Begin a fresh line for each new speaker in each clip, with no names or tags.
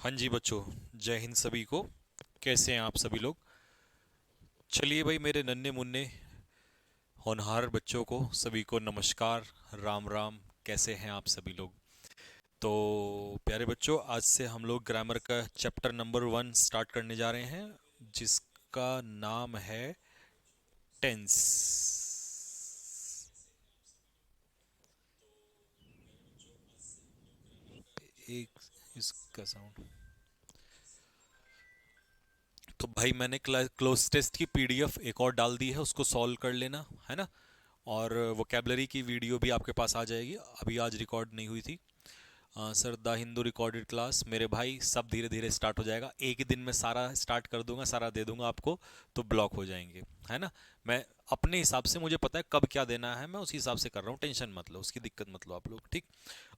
हाँ जी बच्चों, जय हिंद सभी को। कैसे हैं आप सभी लोग? चलिए भाई, मेरे नन्हे मुन्ने होनहार बच्चों को सभी को नमस्कार, राम राम। कैसे हैं आप सभी लोग? तो प्यारे बच्चों, आज से हम लोग ग्रामर का चैप्टर नंबर 1 स्टार्ट करने जा रहे हैं, जिसका नाम है टेंस। एक इसका साउंड। तो भाई मैंने क्लोज टेस्ट की पीडीएफ एक और डाल दी है, उसको सॉल्व कर लेना है ना। और वोकेबलरी की वीडियो भी आपके पास आ जाएगी, अभी आज रिकॉर्ड नहीं हुई थी। Sir the Hindu recorded class मेरे भाई सब धीरे धीरे स्टार्ट हो जाएगा, एक ही दिन में सारा स्टार्ट कर दूंगा, सारा दे दूंगा आपको, तो ब्लॉक हो जाएंगे, है ना। मैं अपने हिसाब से, मुझे पता है कब क्या देना है, मैं उसी हिसाब से कर रहा हूँ, टेंशन मत लो, उसकी दिक्कत मत लो आप लोग, ठीक।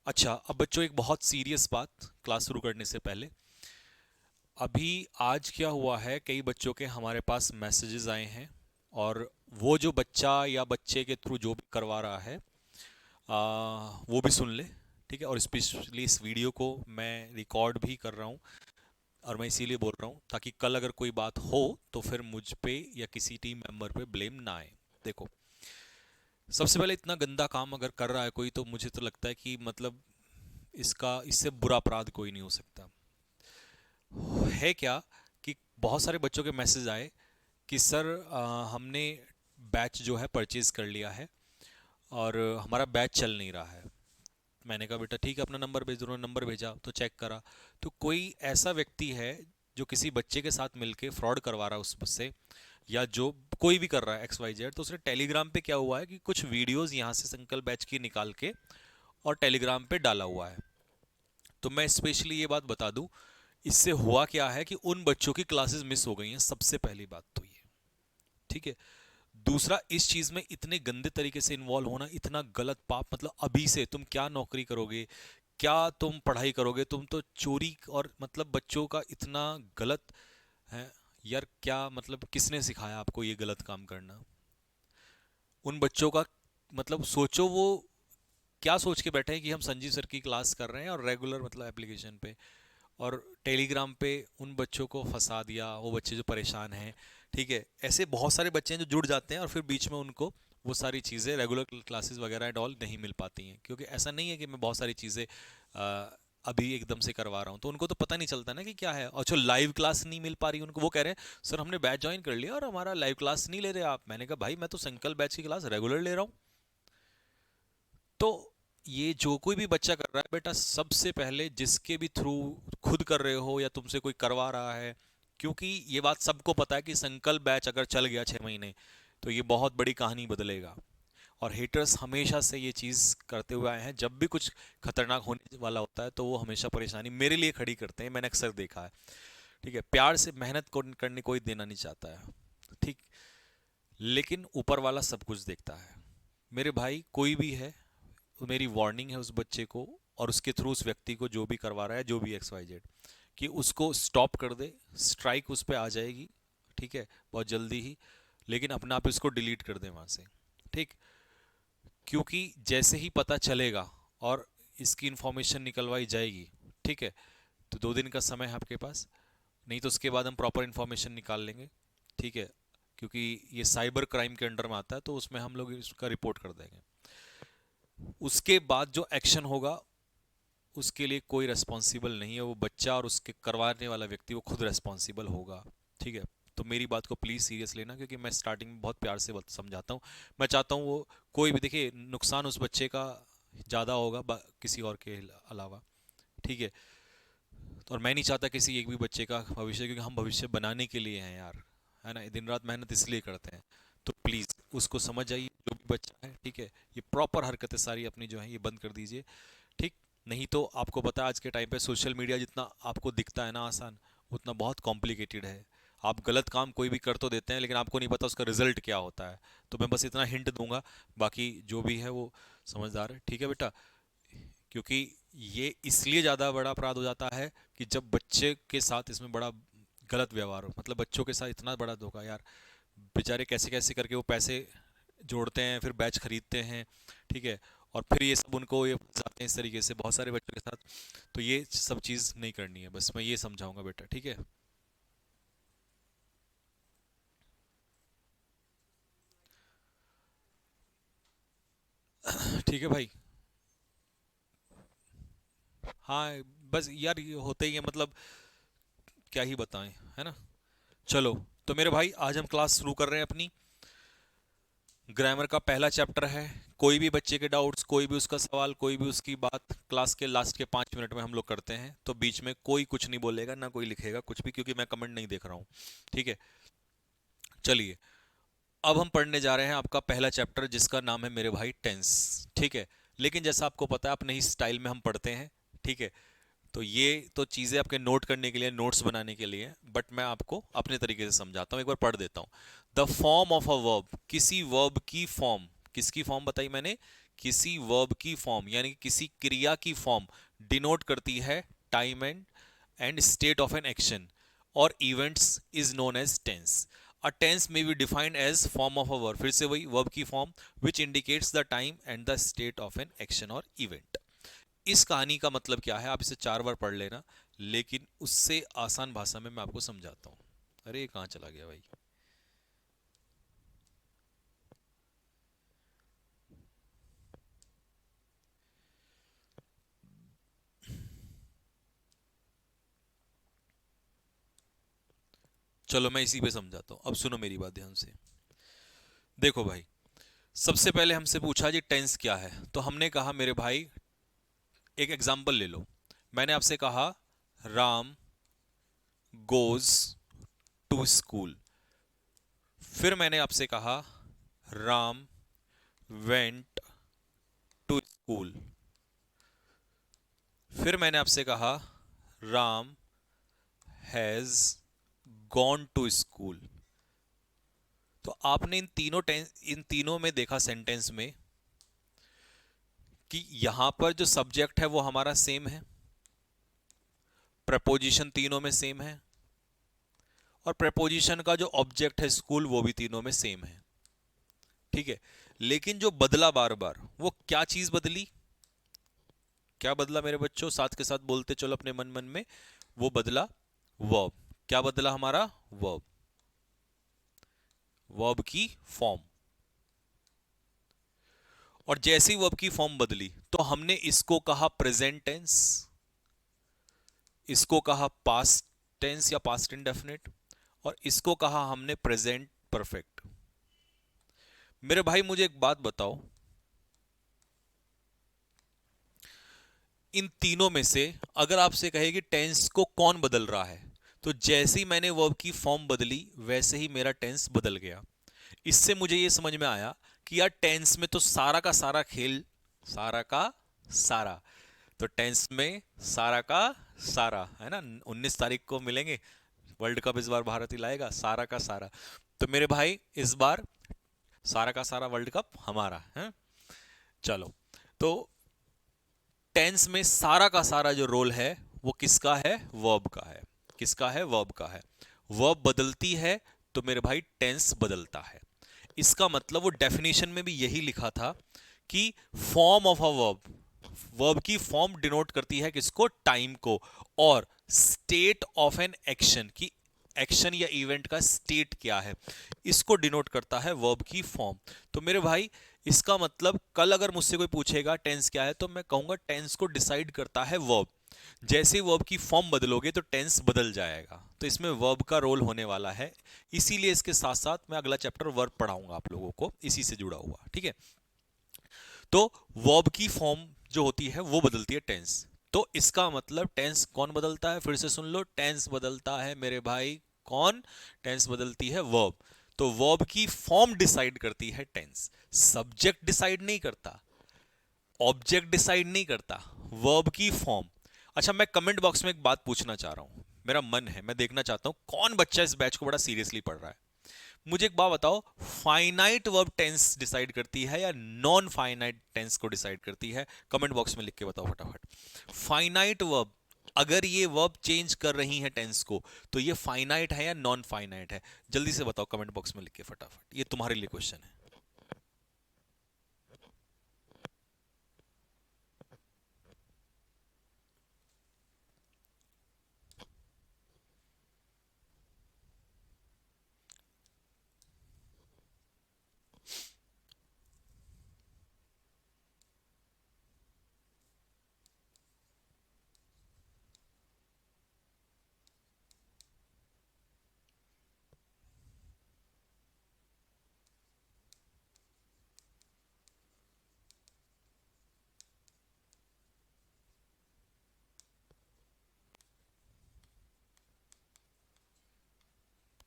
अच्छा, अब बच्चों एक बहुत सीरियस बात क्लास शुरू करने से पहले। अभी आज क्या हुआ है, कई बच्चों के हमारे पास मैसेजेस आए हैं, और वो जो बच्चा या बच्चे के थ्रू जो भी करवा रहा है, वो भी सुन ले, ठीक है। और स्पेशली इस वीडियो को मैं रिकॉर्ड भी कर रहा हूँ, और मैं इसीलिए बोल रहा हूँ ताकि कल अगर कोई बात हो तो फिर मुझ पे या किसी टीम मेंबर पे ब्लेम ना आए। देखो, सबसे पहले इतना गंदा काम अगर कर रहा है कोई, तो मुझे तो लगता है कि मतलब इसका इससे बुरा अपराध कोई नहीं हो सकता। है क्या कि बहुत सारे बच्चों के मैसेज आए कि सर हमने बैच जो है परचेज कर लिया है, और हमारा बैच चल नहीं रहा है। मैंने कहा बेटा ठीक है, अपना नंबर भेज दो। उन्होंने नंबर भेजा तो चेक करा, तो कोई ऐसा व्यक्ति है जो किसी बच्चे के साथ मिलके फ्रॉड करवा रहा है उससे, या जो कोई भी कर रहा है एक्स वाई जेड। तो उसने टेलीग्राम पे क्या हुआ है कि कुछ वीडियोस यहाँ से संकल्प बैच की निकाल के और टेलीग्राम पे डाला हुआ है। तो मैं स्पेशली ये बात बता दूं, इससे हुआ क्या है कि उन बच्चों की क्लासेस मिस हो गई हैं, सबसे पहली बात तो ये, ठीक है। दूसरा, इस चीज में इतने गंदे तरीके से इन्वॉल्व होना इतना गलत पाप, मतलब अभी से तुम क्या नौकरी करोगे, क्या तुम पढ़ाई करोगे, तुम तो चोरी, और मतलब बच्चों का इतना गलत है यार। क्या मतलब किसने सिखाया आपको ये गलत काम करना? उन बच्चों का मतलब सोचो, वो क्या सोच के बैठे हैं कि हम संजीव सर की क्लास कर रहे हैं और रेगुलर मतलब एप्लीकेशन पे, और टेलीग्राम पे उन बच्चों को फंसा दिया, वो बच्चे जो परेशान हैं, ठीक है। ऐसे बहुत सारे बच्चे हैं जो जुड़ जाते हैं और फिर बीच में उनको वो सारी चीज़ें, रेगुलर क्लासेस वगैरह एंड ऑल नहीं मिल पाती हैं, क्योंकि ऐसा नहीं है कि मैं बहुत सारी चीज़ें अभी एकदम से करवा रहा हूँ, तो उनको तो पता नहीं चलता ना कि क्या है। और जो लाइव क्लास नहीं मिल पा रही उनको, वो कह रहे हैं सर हमने बैच ज्वाइन कर लिया और हमारा लाइव क्लास नहीं ले रहे आप। मैंने कहा भाई मैं तो संकल्प बैच की क्लास रेगुलर ले रहा हूँ। तो ये जो कोई भी बच्चा कर रहा है बेटा, सबसे पहले जिसके भी थ्रू खुद कर रहे हो या तुमसे कोई करवा रहा है, क्योंकि ये बात सबको पता है कि संकल्प बैच अगर चल गया 6 महीने, तो ये बहुत बड़ी कहानी बदलेगा। और हेटर्स हमेशा से ये चीज़ करते हुए आए हैं, जब भी कुछ खतरनाक होने वाला होता है तो वो हमेशा परेशानी मेरे लिए खड़ी करते हैं, मैंने अक्सर देखा है, ठीक है। प्यार से मेहनत करने कोई देना नहीं चाहता है, ठीक। लेकिन ऊपर वाला सब कुछ देखता है मेरे भाई, कोई भी है। तो मेरी वार्निंग है उस बच्चे को और उसके थ्रू उस व्यक्ति को, जो भी करवा रहा है, जो भी एक्स वाई जेड, कि उसको स्टॉप कर दे। स्ट्राइक उस पर आ जाएगी, ठीक है, बहुत जल्दी ही। लेकिन अपने आप इसको डिलीट कर दे वहाँ से, ठीक। क्योंकि जैसे ही पता चलेगा और इसकी इंफॉर्मेशन निकलवाई जाएगी, ठीक है, तो 2 दिन का समय है आपके पास, नहीं तो उसके बाद हम प्रॉपर इंफॉर्मेशन निकाल लेंगे, ठीक है। क्योंकि ये साइबर क्राइम के अंडर में आता है, तो उसमें हम लोग इसका रिपोर्ट कर देंगे। उसके बाद जो एक्शन होगा उसके लिए कोई रेस्पॉन्सिबल नहीं है, वो बच्चा और उसके करवाने वाला व्यक्ति वो खुद रेस्पॉन्सिबल होगा, ठीक है। तो मेरी बात को प्लीज़ सीरियस लेना, क्योंकि मैं स्टार्टिंग में बहुत प्यार से समझाता हूँ। मैं चाहता हूँ वो कोई भी, देखिए नुकसान उस बच्चे का ज़्यादा होगा किसी और के अलावा, ठीक है। और मैं नहीं चाहता किसी एक भी बच्चे का भविष्य, क्योंकि हम भविष्य बनाने के लिए हैं यार, है ना, दिन रात मेहनत इसलिए करते हैं। तो प्लीज़ उसको समझ जाइए, जो भी बच्चा है, ठीक है। ये प्रॉपर हरकतें सारी अपनी जो है ये बंद कर दीजिए, ठीक। नहीं तो आपको पता है आज के टाइम पे सोशल मीडिया जितना आपको दिखता है ना आसान, उतना बहुत कॉम्प्लिकेटेड है। आप गलत काम कोई भी कर तो देते हैं, लेकिन आपको नहीं पता उसका रिजल्ट क्या होता है। तो मैं बस इतना हिंट दूंगा, बाकी जो भी है वो समझदार है, ठीक है बेटा। क्योंकि ये इसलिए ज़्यादा बड़ा अपराध हो जाता है कि जब बच्चे के साथ इसमें बड़ा गलत व्यवहार हो, मतलब बच्चों के साथ इतना बड़ा धोखा यार। बेचारे कैसे कैसे करके वो पैसे जोड़ते हैं, फिर बैच खरीदते हैं, ठीक है। और फिर ये सब उनको ये जाते हैं इस तरीके से बहुत सारे बच्चों के साथ। तो ये सब चीज़ नहीं करनी है, बस मैं ये समझाऊंगा बेटा, ठीक है। ठीक है भाई। हाँ, बस यार ये होते ही है, मतलब क्या ही बताएं, है ना। चलो, तो मेरे भाई आज हम क्लास शुरू कर रहे हैं अपनी। ग्रामर का पहला चैप्टर है। कोई भी बच्चे के डाउट्स, कोई भी उसका सवाल, कोई भी उसकी बात क्लास के लास्ट के 5 मिनट में हम लोग करते हैं, तो बीच में कोई कुछ नहीं बोलेगा, ना कोई लिखेगा कुछ भी, क्योंकि मैं कमेंट नहीं देख रहा हूँ, ठीक है। चलिए, अब हम पढ़ने जा रहे हैं आपका पहला चैप्टर, जिसका नाम है मेरे भाई टेंस, ठीक है। लेकिन जैसा आपको पता है अपने ही स्टाइल में हम पढ़ते हैं, ठीक है। तो ये तो चीज़ें आपके नोट करने के लिए, नोट्स बनाने के लिए, बट मैं आपको अपने तरीके से समझाता हूँ, एक बार पढ़ देता हूँ। The form of a verb, किसी वर्ब की फॉर्म, किसकी फॉर्म बताई मैंने, किसी वर्ब की फॉर्म, यानी कि किसी क्रिया की फॉर्म डिनोट करती है time and state of an action और events, is known as tense. A tense में be defined as form of a verb, फिर से वही वर्ब की form which indicates the time and the state of an action और event. इस कहानी का मतलब क्या है, आप इसे 4 बार पढ़ लेना, लेकिन उससे आसान भाषा में मैं आपको समझाता हूँ। अरे ये कहाँ चला गया भाई। चलो मैं इसी पे समझाता हूँ, अब सुनो मेरी बात ध्यान से। देखो भाई, सबसे पहले हमसे पूछा जी टेंस क्या है, तो हमने कहा मेरे भाई, एक एग्जाम्पल ले लो। मैंने आपसे कहा राम गोज टू स्कूल। फिर मैंने आपसे कहा राम वेंट टू स्कूल। फिर मैंने आपसे कहा Ram has gone to school. तो आपने इन तीनों में देखा सेंटेंस में कि यहां पर जो सब्जेक्ट है वो हमारा सेम है, प्रपोजिशन तीनों में सेम है, और प्रपोजिशन का जो ऑब्जेक्ट है स्कूल वो भी तीनों में सेम है, ठीक है। लेकिन जो बदला बार बार, वो क्या चीज बदली, क्या बदला मेरे बच्चों, साथ के साथ बोलते चलो अपने मन मन में। वो बदला वर्ब। क्या बदला हमारा, वर्ब, वर्ब की फॉर्म। और जैसे ही वर्ब की फॉर्म बदली तो हमने इसको कहा प्रेजेंट टेंस, इसको कहा पास्ट टेंस या पास्ट इंडेफिनिट, और इसको कहा हमने प्रेजेंट परफेक्ट। मेरे भाई मुझे एक बात बताओ, इन तीनों में से अगर आपसे कहे कि टेंस को कौन बदल रहा है, तो जैसे ही मैंने वर्ब की फॉर्म बदली वैसे ही मेरा टेंस बदल गया। इससे मुझे यह समझ में आया कि यार टेंस में तो सारा का सारा खेल, सारा का सारा, तो टेंस में सारा का सारा है ना। 19 तारीख को मिलेंगे, वर्ल्ड कप इस बार भारत ही लाएगा, सारा का सारा। तो मेरे भाई इस बार सारा का सारा वर्ल्ड कप हमारा है। चलो, तो टेंस में सारा का सारा जो रोल है वो किसका है, वर्ब का है। किसका है, वर्ब का है। वर्ब बदलती है तो मेरे भाई टेंस बदलता है। इसका मतलब वो डेफिनेशन में भी यही लिखा था कि form of a verb, verb की फॉर्म डिनोट करती है किसको, टाइम को, और स्टेट ऑफ एन एक्शन की, एक्शन या इवेंट का स्टेट क्या है, इसको डिनोट करता है वर्ब की फॉर्म। तो मेरे भाई इसका मतलब कल अगर मुझसे कोई पूछेगा टेंस क्या है, तो मैं कहूंगा टेंस को डिसाइड करता है वर्ब। जैसे वर्ब की फॉर्म बदलोगे तो टेंस बदल जाएगा, तो इसमें वर्ब का रोल होने वाला है। इसीलिए इसके साथ साथ मैं अगला चैप्टर वर्ब पढ़ाऊंगा आप लोगों को, इसी से जुड़ा हुआ, ठीक है। तो वर्ब की फॉर्म जो होती है वो बदलती है टेंस। तो इसका मतलब टेंस कौन बदलता है, फिर से सुन लो, टेंस बदलता है मेरे भाई कौन, टेंस बदलती है वर्ब। तो वर्ब की फॉर्म डिसाइड करती है टेंस, सब्जेक्ट डिसाइड नहीं करता, ऑब्जेक्ट डिसाइड नहीं करता, वर्ब की फॉर्म। अच्छा, मैं कमेंट बॉक्स में एक बात पूछना चाह रहा हूं, मेरा मन है, मैं देखना चाहता हूं कौन बच्चा इस बैच को बड़ा सीरियसली पढ़ रहा है। मुझे एक बात बताओ, फाइनाइट वर्ब टेंस डिसाइड करती है या नॉन फाइनाइट टेंस को डिसाइड करती है, कमेंट बॉक्स में लिख के बताओ फटाफट। फाइनाइट वर्ब, अगर ये वर्ब चेंज कर रही है टेंस को, तो ये फाइनाइट है या नॉन फाइनाइट है, जल्दी से बताओ कमेंट बॉक्स में लिख के, फटाफट, ये तुम्हारे लिए क्वेश्चन है।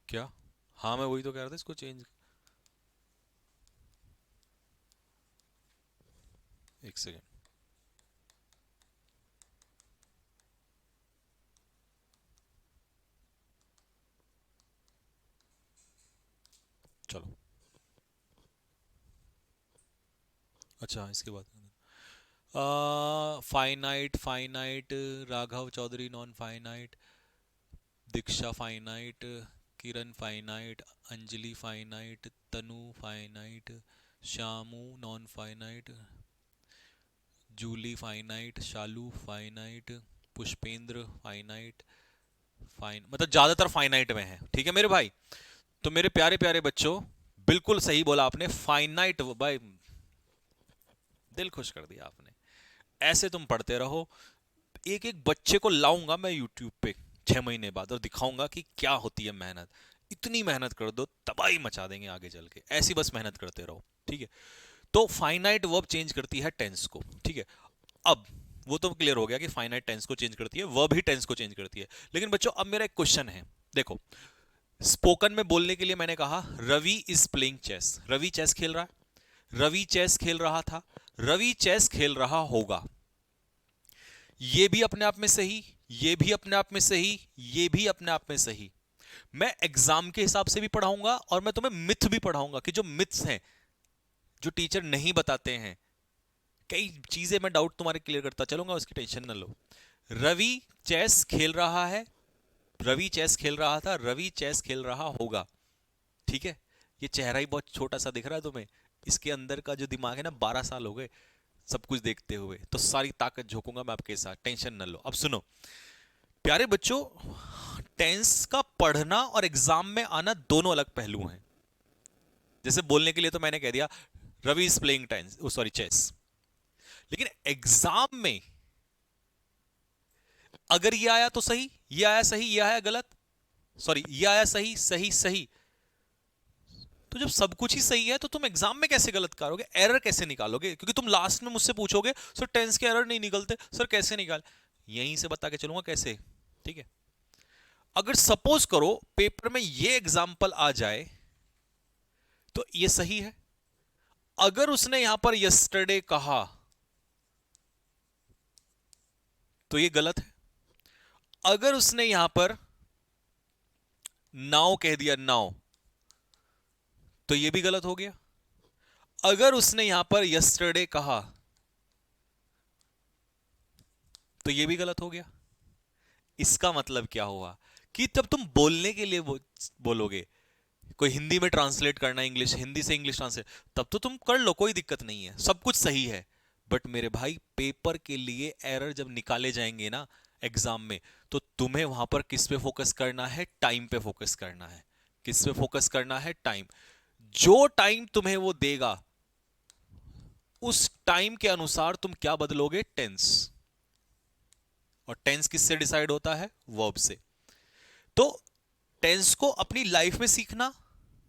क्या? हाँ मैं वही तो कह रहा था, इसको चेंज। एक सेकेंड। चलो। अच्छा इसके बाद finite, finite, Raghav Chaudhary non finite, Diksha finite, Kiran finite, Anjali finite, Tanu finite, Shyamu non finite, Julie finite, Shalu finite, Pushpendra finite. मतलब ज्यादातर फाइनाइट में है, ठीक है मेरे भाई। तो मेरे प्यारे प्यारे बच्चों, बिल्कुल सही बोला आपने, फाइनाइट भाई, दिल खुश कर दिया आपने। ऐसे तुम पढ़ते रहो, एक एक बच्चे को लाऊंगा मैं यूट्यूब पे 6 महीने बाद और दिखाऊंगा कि क्या होती है मेहनत। इतनी मेहनत कर दो, तबाही मचा देंगे आगे चल के, ऐसी बस मेहनत करते रहो, ठीक है। तो फाइनाइट वर्ब चेंज करती है टेंस को, ठीक है। अब वो तो क्लियर हो गया कि फाइनाइट टेंस को चेंज करती है, वर्ब ही टेंस को चेंज करती है। लेकिन बच्चों अब मेरा एक क्वेश्चन है, देखो, स्पोकन में बोलने के लिए मैंने कहा Ravi is playing chess, Ravi chess खेल रहा है, रवि चेस खेल रहा था, रवि चेस खेल रहा होगा। ये भी अपने आप में सही, ये भी अपने आप में सही, ये भी अपने आप में सही। मैं एग्जाम के हिसाब से भी पढ़ाऊंगा और मैं तुम्हें मिथ भी पढ़ाऊंगा कि जो मिथ्स हैं, जो टीचर नहीं बताते हैं, कई चीजें मैं डाउट तुम्हारे क्लियर करता चलूंगा, उसकी टेंशन ना लो। रवि चेस खेल रहा है, रवि चेस खेल रहा था, रवि चेस खेल रहा होगा, ठीक है। ये चेहरा ही बहुत छोटा सा दिख रहा है तुम्हें, इसके अंदर का जो दिमाग है ना, 12 साल हो गए सब कुछ देखते हुए, तो सारी ताकत झोंकूंगा मैं आपके साथ, टेंशन न लो। अब सुनो प्यारे बच्चों, टेंस का पढ़ना और एग्जाम में आना दोनों अलग पहलू हैं। जैसे बोलने के लिए तो मैंने कह दिया Ravi is playing tense, sorry chess, लेकिन एग्जाम में अगर ये आया तो सही, ये आया सही, ये आया गलत, सॉरी ये आया सही सही सही, तो जब सब कुछ ही सही है तो तुम एग्जाम में कैसे गलत करोगे, एरर कैसे निकालोगे? क्योंकि तुम लास्ट में मुझसे पूछोगे सर टेंस के एरर नहीं निकलते, सर कैसे निकाल, यहीं से बता के चलूंगा कैसे, ठीक है। अगर सपोज करो पेपर में ये एग्जाम्पल आ जाए तो ये सही है, अगर उसने यहां पर यस्टरडे कहा तो ये गलत है, अगर उसने यहां पर नाउ कह दिया नाउ तो ये भी गलत हो गया, अगर उसने यहां पर यस्टरडे कहा तो ये भी गलत हो गया। इसका मतलब क्या हुआ कि जब तुम बोलने के लिए बोलोगे, कोई हिंदी में ट्रांसलेट करना, इंग्लिश हिंदी से इंग्लिश ट्रांसलेट, तब तो तुम कर लो, कोई दिक्कत नहीं है, सब कुछ सही है। बट मेरे भाई पेपर के लिए एरर जब निकाले जाएंगे ना एग्जाम में, तो तुम्हें वहां पर किस पे फोकस करना है, टाइम पे फोकस करना है। किस पे फोकस करना है, टाइम। जो टाइम तुम्हें वो देगा उस टाइम के अनुसार तुम क्या बदलोगे, टेंस। और टेंस किससे डिसाइड होता है, वर्ब से। तो टेंस को अपनी लाइफ में सीखना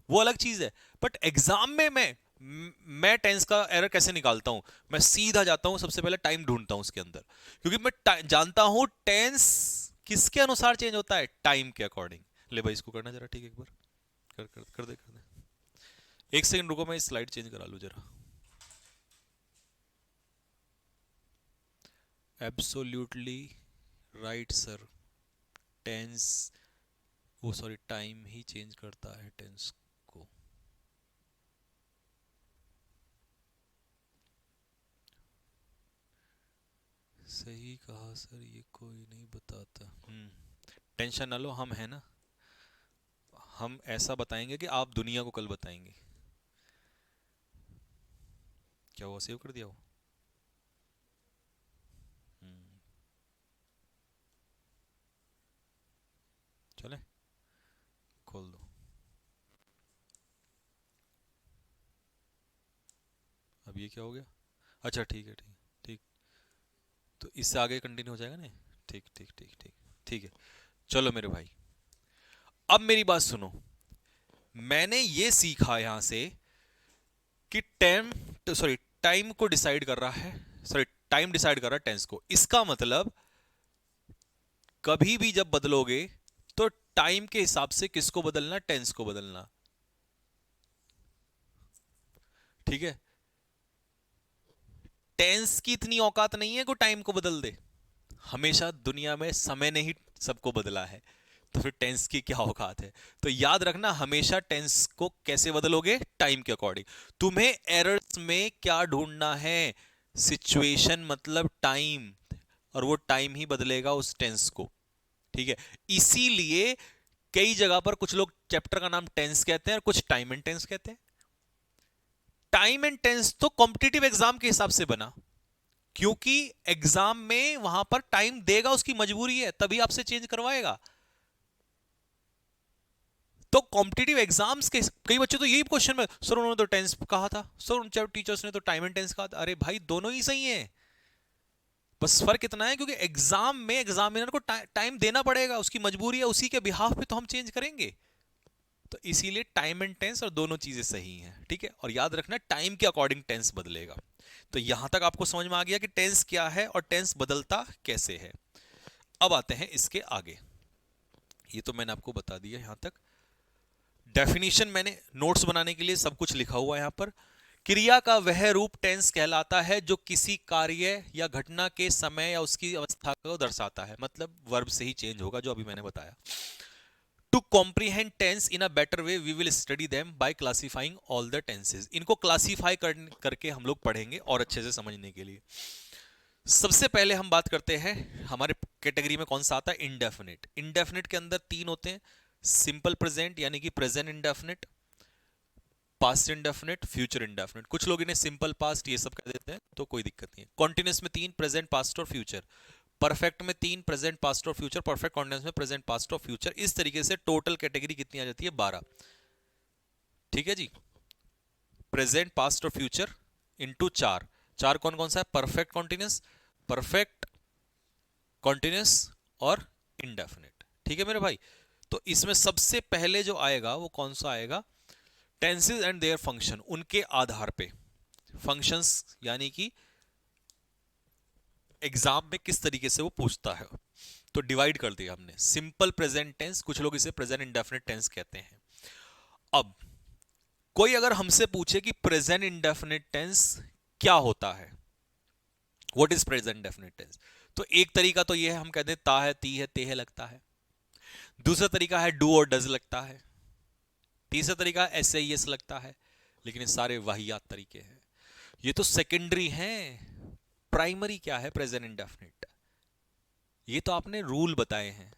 वो अलग चीज है, बट एग्जाम में मैं टेंस का एरर कैसे निकालता हूं, मैं सीधा जाता हूं सबसे पहले टाइम ढूंढता हूं उसके अंदर, क्योंकि मैं जानता हूं टेंस किसके अनुसार चेंज होता है, टाइम के अकॉर्डिंग। ले भाई इसको करना जरा, ठीक है, एक बार कर दे। एक सेकंड रुको, मैं स्लाइड चेंज करा लूं जरा। एब्सोल्युटली राइट सर, टेंस, वो सॉरी टाइम ही चेंज करता है टेंस को। सही कहा सर, ये कोई नहीं बताता। टेंशन ना लो, हम है ना, हम ऐसा बताएंगे कि आप दुनिया को कल बताएंगे। क्या हुआ, सेव कर दिया वो? हम्म, चले, खोल दो। अब ये क्या हो गया? अच्छा ठीक है, ठीक ठीक, तो इससे आगे कंटिन्यू हो जाएगा ना। ठीक ठीक ठीक ठीक, ठीक है। चलो मेरे भाई, अब मेरी बात सुनो, मैंने ये सीखा यहां से कि टाइम, सॉरी टाइम को डिसाइड कर रहा है, सॉरी टाइम डिसाइड कर रहा है टेंस को। इसका मतलब कभी भी जब बदलोगे तो टाइम के हिसाब से किसको बदलना? टेंस को बदलना। ठीक है, टेंस की इतनी औकात नहीं है कि टाइम को बदल दे। हमेशा दुनिया में समय ने ही सबको बदला है, तो फिर टेंस की क्या औकात है? तो याद रखना, हमेशा टेंस को कैसे बदलोगे? टाइम के अकॉर्डिंग। तुम्हें एरर्स में क्या ढूंढना है? सिचुएशन मतलब टाइम, और वो टाइम ही बदलेगा उस टेंस को। ठीक है, इसीलिए कई जगह पर कुछ लोग चैप्टर का नाम टेंस कहते हैं और कुछ टाइम एंड टेंस कहते हैं। टाइम एंड टेंस तो कॉम्पिटिटिव एग्जाम के हिसाब से बना, क्योंकि एग्जाम में वहां पर टाइम देगा, उसकी मजबूरी है, तभी आपसे चेंज करवाएगा। तो कॉम्पिटिटिव एग्जाम्स के कई बच्चे तो यही क्वेश्चन में, सर उन्होंने तो टेंस कहा था, सर उन टीचर्स ने तो टाइम एंड टेंस कहा था। अरे भाई, दोनों ही सही है, बस फर्क इतना है क्योंकि एग्जाम में एग्जामिनर को टाइम देना पड़ेगा, उसकी मजबूरी है, उसी के बिहाफ पे तो हम चेंज करेंगे। तो इसीलिए टाइम एंड टेंस और दोनों चीजें सही हैं। ठीक है, और याद रखना टाइम के अकॉर्डिंग टेंस बदलेगा। तो यहां तक आपको समझ में आ गया कि टेंस क्या है और टेंस बदलता कैसे है। अब आते हैं इसके आगे। ये तो मैंने आपको बता दिया यहां तक। डेफिनेशन मैंने नोट्स बनाने के लिए सब कुछ लिखा हुआ है यहां पर। क्रिया का वह रूप टेंस कहलाता है जो किसी कार्य या घटना के समय या उसकी अवस्था को दर्शाता है। मतलब वर्ब से ही चेंज होगा, जो अभी मैंने बताया। To comprehend tense in a better way we will study them by classifying all the tenses. इनको क्लासिफाई करके हम लोग पढ़ेंगे और अच्छे से समझने के लिए। सबसे पहले हम बात करते हैं, हमारे कैटेगरी में कौन सा आता है? इंडेफिनिट। इंडेफिनिट के अंदर तीन होते हैं, सिंपल प्रेजेंट यानी कि present indefinite, past indefinite, future indefinite. कुछ लोग इन्हें सिंपल पास्ट ये सब कह देते हैं, तो कोई दिक्कत नहीं है। कॉन्टिन्यूअस में तीन, प्रेजेंट, पास्ट और फ्यूचर। परफेक्ट में तीन, प्रेजेंट, पास्ट और फ्यूचर। परफेक्ट कॉन्टिन्यूअस में प्रेजेंट, पास्ट और फ्यूचर। इस तरीके से टोटल कैटेगरी कितनी आ जाती है? 12। ठीक है जी, प्रेजेंट, पास्ट और फ्यूचर इंटू चार। चार कौन कौन सा है? परफेक्ट कॉन्टिन्यूअस, परफेक्ट कॉन्टिन्यूअस और इंडेफिनिट। ठीक है मेरे भाई, तो इसमें सबसे पहले जो आएगा वो कौन सा आएगा? टेंसेज एंड देयर फंक्शन, उनके आधार पे। फंक्शंस यानी कि एग्जाम में किस तरीके से वो पूछता है, तो डिवाइड कर दिया हमने। सिंपल प्रेजेंट टेंस, कुछ लोग इसे प्रेजेंट इंडेफिनिट टेंस कहते हैं। अब कोई अगर हमसे पूछे कि प्रेजेंट इंडेफिनिट टेंस क्या होता है, what is present indefinite tense, तो एक तरीका तो ये है, हम कहते हैं ता है, ती है, ते है लगता है। दूसरा तरीका है डू और डज लगता है। तीसरा तरीका एस ए एस लगता है। लेकिन ये सारे वाहियात तरीके हैं, ये तो सेकेंडरी हैं। प्राइमरी क्या है? Present indefinite. ये तो आपने रूल बताए हैं।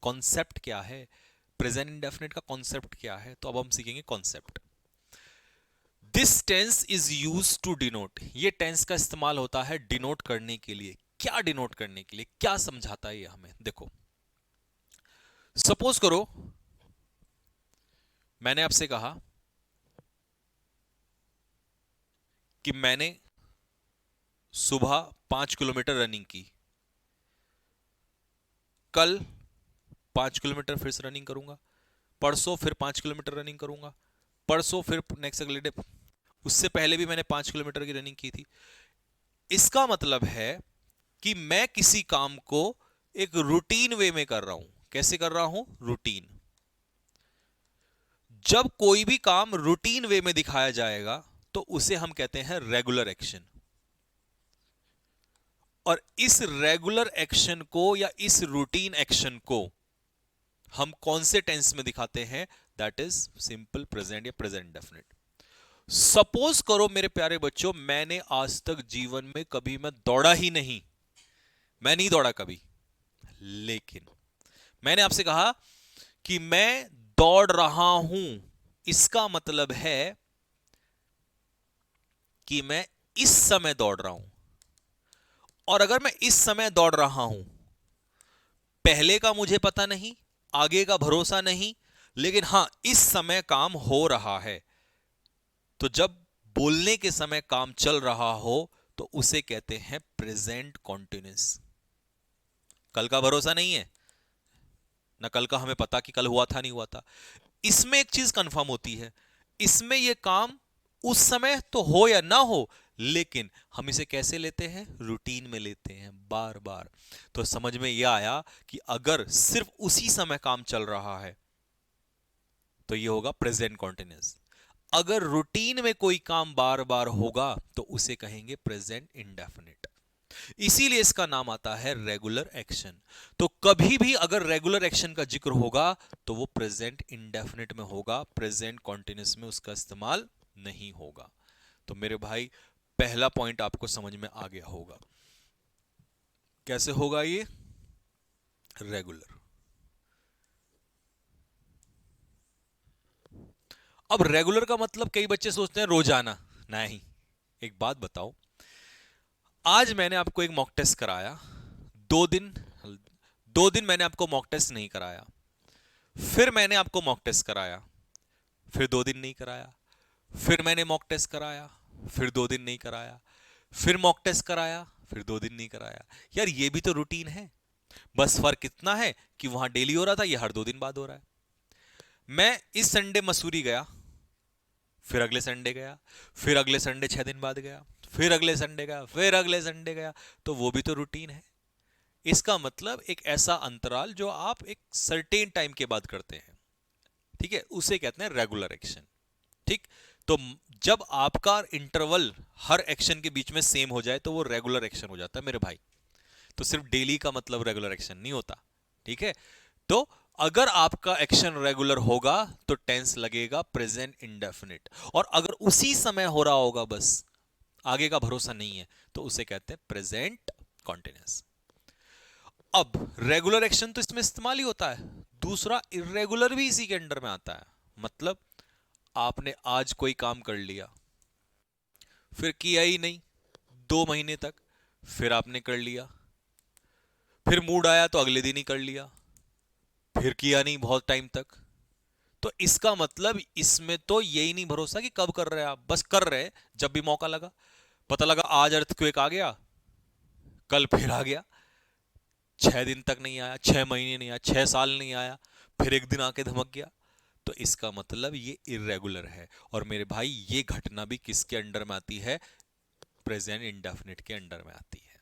कॉन्सेप्ट क्या है? प्रेजेंट इंडेफिनिट का कॉन्सेप्ट क्या है? तो अब हम सीखेंगे concept. This tense is use to denote, ये टेंस का इस्तेमाल होता है डिनोट करने के लिए। क्या डिनोट करने के लिए? क्या समझाता है ये हमें? देखो, सपोज करो मैंने आपसे कहा कि मैंने सुबह 5 किलोमीटर रनिंग की, कल 5 किलोमीटर फिर से रनिंग करूंगा, परसों फिर 5 किलोमीटर रनिंग करूंगा, परसों फिर नेक्स्ट अगले डे, उससे पहले भी मैंने 5 किलोमीटर की रनिंग की थी। इसका मतलब है कि मैं किसी काम को एक रूटीन वे में कर रहा हूं। कैसे कर रहा हूं? रूटीन। जब कोई भी काम रूटीन वे में दिखाया जाएगा तो उसे हम कहते हैं रेगुलर एक्शन। और इस रेगुलर एक्शन को या इस रूटीन एक्शन को हम कौन से टेंस में दिखाते हैं? दैट इज सिंपल प्रेजेंट या प्रेजेंट डेफिनेट। सपोज करो मेरे प्यारे बच्चों, मैंने आज तक जीवन में कभी मैं दौड़ा ही नहीं, मैं नहीं दौड़ा कभी, लेकिन मैंने आपसे कहा कि मैं दौड़ रहा हूं। इसका मतलब है कि मैं इस समय दौड़ रहा हूं। और अगर मैं इस समय दौड़ रहा हूं, पहले का मुझे पता नहीं, आगे का भरोसा नहीं, लेकिन हां इस समय काम हो रहा है, तो जब बोलने के समय काम चल रहा हो तो उसे कहते हैं प्रेजेंट कॉन्टिन्यूअस। कल का भरोसा नहीं है ना, कल का हमें पता कि कल हुआ था नहीं हुआ था। इसमें एक चीज कंफर्म होती है, इसमें यह काम उस समय तो हो या ना हो, लेकिन हम इसे कैसे लेते हैं, रूटीन में लेते हैं, बार बार। तो समझ में यह आया कि अगर सिर्फ उसी समय काम चल रहा है तो ये होगा प्रेजेंट कॉन्टिन्यूस। अगर रूटीन में कोई काम बार बार होगा तो उसे कहेंगे प्रेजेंट इंडेफिनिट। इसीलिए इसका नाम आता है रेगुलर एक्शन। तो कभी भी अगर रेगुलर एक्शन का जिक्र होगा तो वो प्रेजेंट इंडेफिनिट में होगा, प्रेजेंट कॉन्टिन्यूस में उसका इस्तेमाल नहीं होगा। तो मेरे भाई पहला पॉइंट आपको समझ में आ गया होगा। कैसे होगा ये रेगुलर। अब रेगुलर का मतलब कई बच्चे सोचते हैं रोजाना, नहीं। एक बात बताओ, आज मैंने आपको एक मॉक टेस्ट कराया, 2 दिन 2 दिन मैंने आपको मॉक टेस्ट नहीं कराया, फिर मैंने आपको मॉक टेस्ट कराया, फिर 2 दिन नहीं कराया, फिर मैंने मॉक टेस्ट कराया, फिर 2 दिन नहीं कराया, फिर मॉक टेस्ट कराया, फिर 2 दिन नहीं कराया। यार ये भी तो रूटीन है, बस फर्क इतना है कि वहां डेली हो रहा था, ये हर 2 दिन बाद हो रहा है। मैं इस संडे मसूरी गया, फिर अगले संडे गया, फिर अगले संडे 6 दिन बाद गया, फिर अगले संडे गया, फिर अगले संडे गया, तो वो भी तो रूटीन है। इसका मतलब एक ऐसा अंतराल जो आप एक सर्टेन टाइम के बाद करते हैं, ठीक है, उसे कहते हैं रेगुलर एक्शन। ठीक। तो जब आपका इंटरवल हर एक्शन के बीच में सेम हो जाए तो वो रेगुलर एक्शन हो जाता है मेरे भाई। तो सिर्फ डेली का मतलब रेगुलर एक्शन नहीं होता, ठीक है। तो अगर आपका एक्शन रेगुलर होगा तो टेंस लगेगा प्रेजेंट इंडेफिनिट, और अगर उसी समय हो रहा होगा, बस आगे का भरोसा नहीं है, तो उसे कहते हैं प्रेजेंट कॉन्टिन्यूअस। अब रेगुलर एक्शन तो इसमें इस्तेमाल ही होता है, दूसरा इरेगुलर भी इसी के अंडर में आता है। मतलब आपने आज कोई काम कर लिया, फिर किया ही नहीं 2 महीने तक, फिर आपने कर लिया, फिर मूड आया तो अगले दिन ही कर लिया, फिर किया नहीं बहुत टाइम तक। तो इसका मतलब इसमें तो यही नहीं भरोसा कि कब कर रहे हैं आप, बस कर रहे हैं जब भी मौका लगा। पता लगा आज अर्थक्वेक आ गया, कल फिर आ गया, 6 दिन तक नहीं आया, 6 महीने नहीं आया, 6 साल नहीं आया, फिर एक दिन आके धमक गया। तो इसका मतलब ये इरेगुलर है। और मेरे भाई ये घटना भी किसके अंडर में आती है, प्रेजेंट इंडेफिनिट के अंडर में आती है।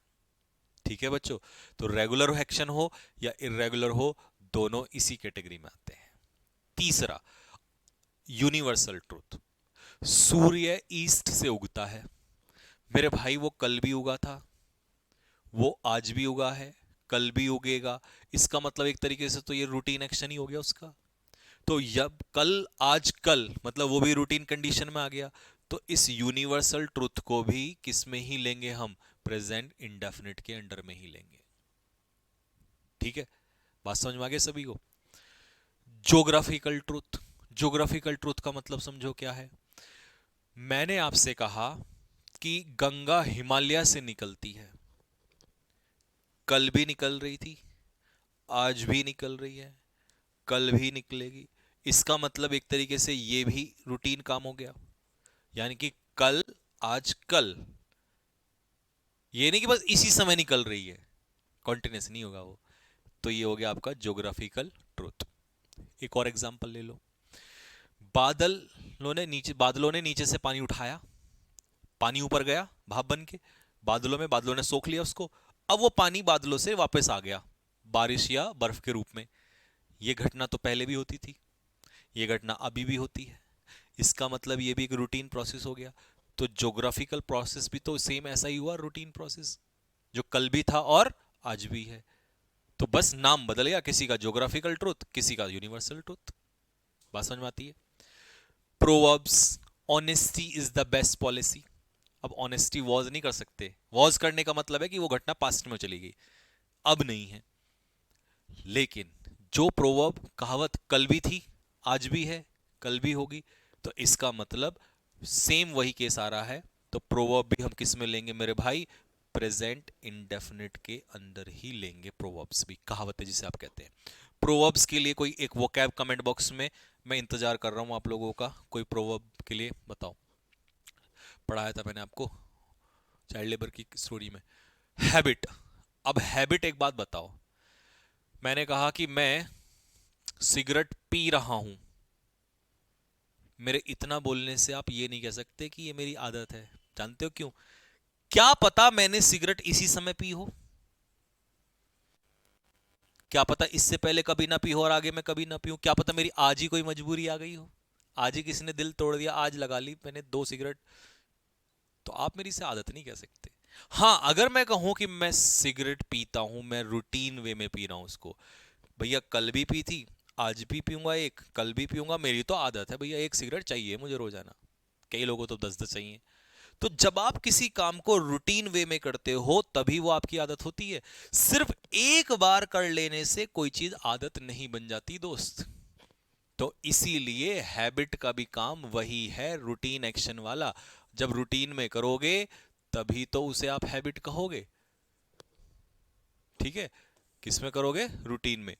ठीक है बच्चों, तो रेगुलर एक्शन हो या इरेगुलर हो, दोनों इसी कैटेगरी में आते हैं। तीसरा, यूनिवर्सल ट्रूथ। सूर्य ईस्ट से उगता है मेरे भाई, वो कल भी उगा था, वो आज भी उगा है, कल भी उगेगा। इसका मतलब एक तरीके से तो ये रूटीन एक्शन ही हो गया उसका। तो जब कल आज कल मतलब वो भी रूटीन कंडीशन में आ गया, तो इस यूनिवर्सल ट्रुथ को भी किस में ही लेंगे हम, प्रेजेंट इंडेफिनिट के अंडर में ही लेंगे। ठीक है, बात समझ में आ गई सभी को। Geographical truth. ज्योग्राफिकल ट्रुथ का मतलब समझो क्या है। मैंने आपसे कहा कि गंगा हिमालय से निकलती है, कल भी निकल रही थी, आज भी निकल रही है, कल भी निकलेगी। इसका मतलब एक तरीके से ये भी रूटीन काम हो गया, यानी कि कल आज कल, ये नहीं कि बस इसी समय निकल रही है, कॉन्टिन्यूस नहीं होगा वो। तो ये हो गया आपका ज्योग्राफिकल ट्रुथ। एक और एग्जांपल ले लो। बादलों ने नीचे से पानी उठाया, पानी ऊपर गया भाप बन के बादलों में, बादलों ने सोख लिया उसको, अब वो पानी बादलों से वापस आ गया बारिश या बर्फ के रूप में। ये घटना तो पहले भी होती थी, ये घटना अभी भी होती है। इसका मतलब ये भी एक रूटीन प्रोसेस हो गया। तो ज्योग्राफिकल प्रोसेस भी तो सेम ऐसा ही हुआ, रूटीन प्रोसेस, जो कल भी था और आज भी है। तो बस नाम बदल गया, किसी का ज्योग्राफिकल ट्रुथ, किसी का यूनिवर्सल ट्रुथ। बात समझ में आती है। Proverbs, honesty is the best policy. अब ऑनेस्टी वॉज नहीं कर सकते, वॉज करने का मतलब है कि वो घटना पास्ट में चली गई, अब नहीं है। लेकिन जो प्रोवर्ब कहावत कल भी थी, आज भी है, कल भी होगी, तो इसका मतलब सेम वही केस आ रहा है। तो प्रोवर्ब भी हम किस में लेंगे मेरे भाई, प्रेजेंट इंडेफिनिट के अंदर ही लेंगे। प्रोवर्ब्स भी कहावतें जिसे आप कहते हैं। प्रोवर्ब्स के लिए कोई एक वोकैब कमेंट बॉक्स में, मैं इंतजार कर रहा हूं आप लोगों का, कोई प्रोवर्ब के लिए बताओ। पढ़ाया था मैंने आपको चाइल्ड लेबर की स्टोरी में। हैबिट। अब हैबिट, एक बात बताओ, मैंने कहा कि मैं सिगरेट पी रहा हूं, मेरे इतना बोलने से आप ये नहीं कह सकते कि ये मेरी आदत है। जानते हो क्यों? क्या पता मैंने सिगरेट इसी समय पी हो, क्या पता इससे पहले कभी ना पी हो और आगे मैं कभी ना पीऊं, क्या पता मेरी आज ही कोई मजबूरी आ गई हो, आज ही किसी ने दिल तोड़ दिया, आज लगा ली मैंने 2 सिगरेट। तो आप मेरी से आदत नहीं कह सकते। हाँ, अगर मैं कहूं कि मैं सिगरेट पीता हूं, मैं रूटीन वे में पी रहा हूं उसको, भैया कल भी पी थी, आज भी पीऊंगा एक, कल भी पीऊंगा, मेरी तो आदत है भैया, 1 सिगरेट चाहिए मुझे रोजाना। कई लोगों को तो 10-10 चाहिए। तो जब आप किसी काम को रूटीन वे में करते हो तभी वो आपकी आदत होती है। सिर्फ एक बार कर लेने से कोई चीज आदत नहीं बन जाती दोस्त। तो इसीलिए हैबिट का भी काम वही है, रूटीन एक्शन वाला। जब रूटीन में करोगे तभी तो उसे आप हैबिट कहोगे। ठीक है? किस में करोगे? रूटीन में।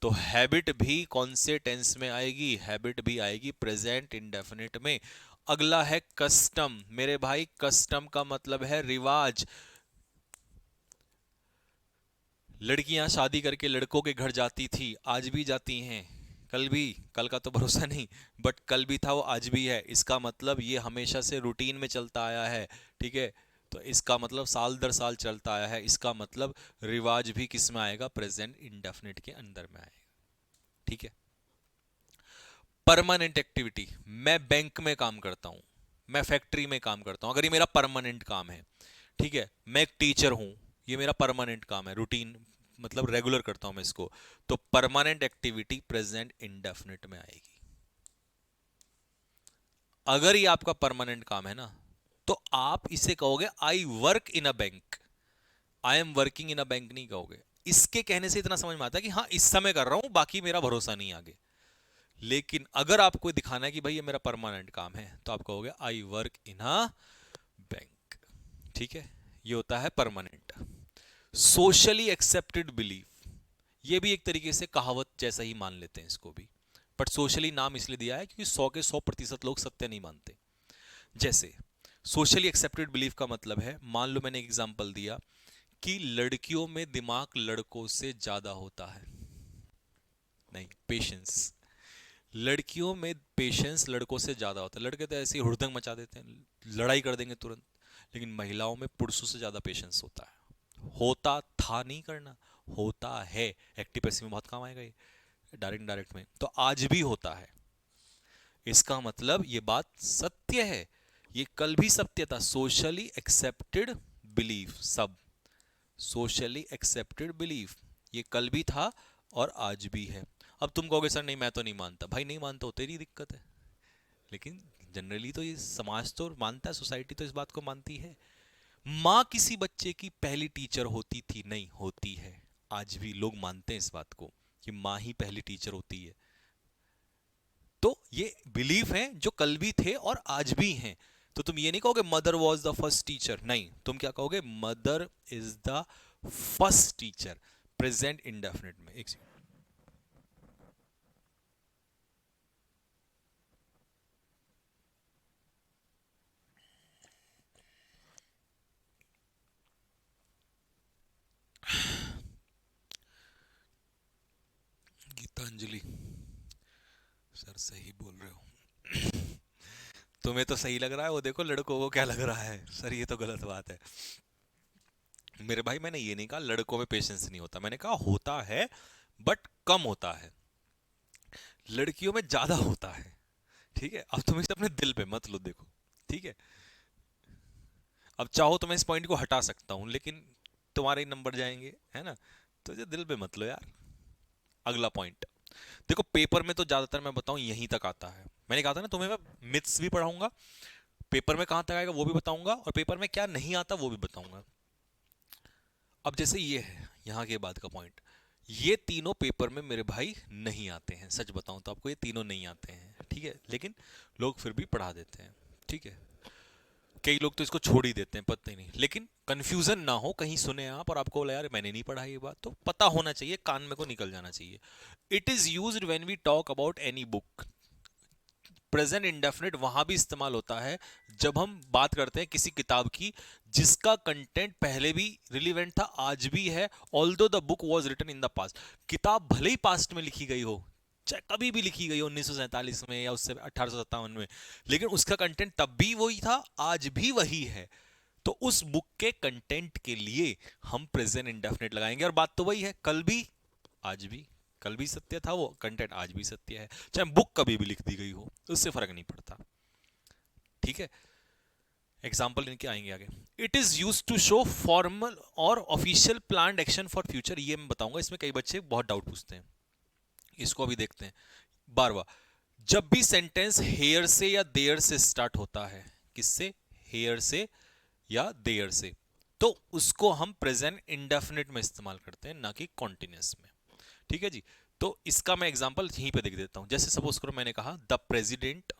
तो हैबिट भी कौन से टेंस में आएगी? हैबिट भी आएगी प्रेजेंट इंडेफिनिट में। अगला है कस्टम। मेरे भाई कस्टम का मतलब है रिवाज। लड़कियां शादी करके लड़कों के घर जाती थी, आज भी जाती हैं, कल भी, कल का तो भरोसा नहीं, बट कल भी था वो आज भी है। इसका मतलब ये हमेशा से रूटीन में चलता आया है। ठीक है? तो इसका मतलब साल दर साल चलता आया है। इसका मतलब रिवाज भी किस में आएगा? प्रेजेंट इंडेफिनिट के अंदर में आएगा। ठीक है? परमानेंट एक्टिविटी, मैं बैंक में काम करता हूं, मैं फैक्ट्री में काम करता हूं, अगर ये मेरा परमानेंट काम है। ठीक है? मैं एक टीचर हूं, ये मेरा परमानेंट काम है, रूटीन मतलब रेगुलर करता हूं मैं इसको। तो परमानेंट एक्टिविटी प्रेजेंट इंडेफिनिट में आएगी। अगर ये आपका परमानेंट काम है ना, तो आप इसे कहोगे I work in a bank. I am working in a bank नहीं कहोगे। इसके कहने से इतना समझ में आता है कि हाँ इस समय कर रहा हूं, बाकी मेरा भरोसा नहीं आगे। लेकिन अगर आपको दिखाना है कि भाई ये मेरा परमानेंट काम है, तो आप कहोगे I work in a bank. ठीक है? ये होता है परमानेंट। सोशली एक्सेप्टेड बिलीफ, ये भी एक तरीके से कहावत जैसा ही मान लेते हैं इसको भी, बट सोशली नाम इसलिए दिया है क्योंकि 100% लोग सत्य नहीं मानते। जैसे सोशली एक्सेप्टेड बिलीफ का मतलब है, मान लो मैंने एग्जांपल दिया कि लड़कियों में दिमाग लड़कों से ज्यादा होता है। नहीं, पेशेंस, लड़कियों में पेशेंस लड़कों से ज्यादा होता है। लड़के तो ऐसे ही हुड़दंग मचा देते हैं, लड़ाई कर देंगे तुरंत। लेकिन महिलाओं में पुरुषों से ज्यादा पेशेंस होता है। होता था नहीं करना, होता है। एक्टिव पैसिव में बहुत काम आएगा ये, डायरेक्ट डायरेक्ट में तो आज भी होता है। इसका मतलब ये बात सत्य है, ये कल भी सत्य था। सोशली एक्सेप्टेड बिलीफ, सब सोशली एक्सेप्टेड बिलीफ, ये कल भी था और आज भी है। अब तुम कहोगे सर नहीं मैं तो नहीं मानता, भाई नहीं मानता हो तेरी दिक्कत है। लेकिन जनरली तो ये समाज तो मानता है, सोसाइटी तो इस बात को मानती है। माँ किसी बच्चे की पहली टीचर होती थी? नहीं, होती है। आज भी लोग मानते हैं इस बात को कि माँ ही पहली टीचर होती है। तो ये बिलीफ है जो कल भी थे और आज भी हैं। तो तुम ये नहीं कहोगे mother was the first teacher, नहीं, तुम क्या कहोगे? Mother is the first teacher, present indefinite में। एक सेकंड। गीतांजलि, सर सही बोल रहे हो। तुम्हें तो सही लग रहा है, वो देखो लड़कों को क्या लग रहा है। सर ये तो गलत बात है। मेरे भाई मैंने ये नहीं कहा लड़कों में पेशेंस नहीं होता, मैंने कहा होता है बट कम होता है, लड़कियों में ज्यादा होता है। ठीक है? अब तुम इसे अपने दिल पे मत लो, देखो। ठीक है? अब चाहो तो मैं इस पॉइंट को हटा सकता हूं, लेकिन तुम्हारे ही नंबर जाएंगे, है ना? तो इसे दिल पे मत लो यार। अगला पॉइंट देखो, पेपर में तो ज्यादातर मैं बताऊं यहीं तक आता है। मैंने कहा था ना तुम्हें मैं मिथ्स भी पढ़ाऊंगा, पेपर में कहां तक आएगा वो भी बताऊंगा, और पेपर में क्या नहीं आता वो भी बताऊंगा। अब जैसे ये है यहाँ के बाद का पॉइंट, ये तीनों पेपर में मेरे भाई नहीं आते हैं, सच बताऊं तो आपको ये तीनों नहीं आते हैं। ठीक है? लेकिन लोग फिर भी पढ़ा देते हैं। ठीक है? कई लोग तो इसको छोड़ ही देते हैं, पता ही नहीं। लेकिन कंफ्यूजन ना हो, कहीं सुने आप और आपको बोला यार मैंने नहीं पढ़ा ये बात, तो पता होना चाहिए, कान में को निकल जाना चाहिए। It is used when we talk about any book. Present indefinite वहां भी इस्तेमाल होता है जब हम बात करते हैं किसी किताब की जिसका कंटेंट पहले भी रिलीवेंट था, आज भी है, although the book was written in the past. किताब भले ही पास्ट में लिखी गई हो, चाहे कभी भी लिखी गई हो 1947 में या उससे 1857 में, लेकिन उसका कंटेंट तब भी वही था, आज भी वही है। तो उस बुक के कंटेंट के लिए हम प्रेजेंट इंडेफिनिट लगाएंगे, और बात तो वही है, कल भी आज भी, कल भी सत्य था वो कंटेंट, आज भी सत्य है, चाहे बुक कभी भी लिख दी गई हो, उससे फर्क नहीं पड़ता। ठीक है, एग्जाम्पल इनके आएंगे आगे। It is use to show formal और official plan action for future, ये मैं बताऊंगा, इसमें कई बच्चे बहुत डाउट पूछते हैं, इसको अभी देखते हैं। बारवा, जब भी सेंटेंस हेयर से या देयर से स्टार्ट होता है, किससे, हेयर से या देयर से, तो उसको हम प्रेजेंट इंडेफिनिट में इस्तेमाल करते हैं, ना कि कॉन्टिन्यूअस में। ठीक है जी, तो इसका मैं एग्जांपल यहीं पे देख देता हूं। जैसे सपोज करो मैंने कहा the president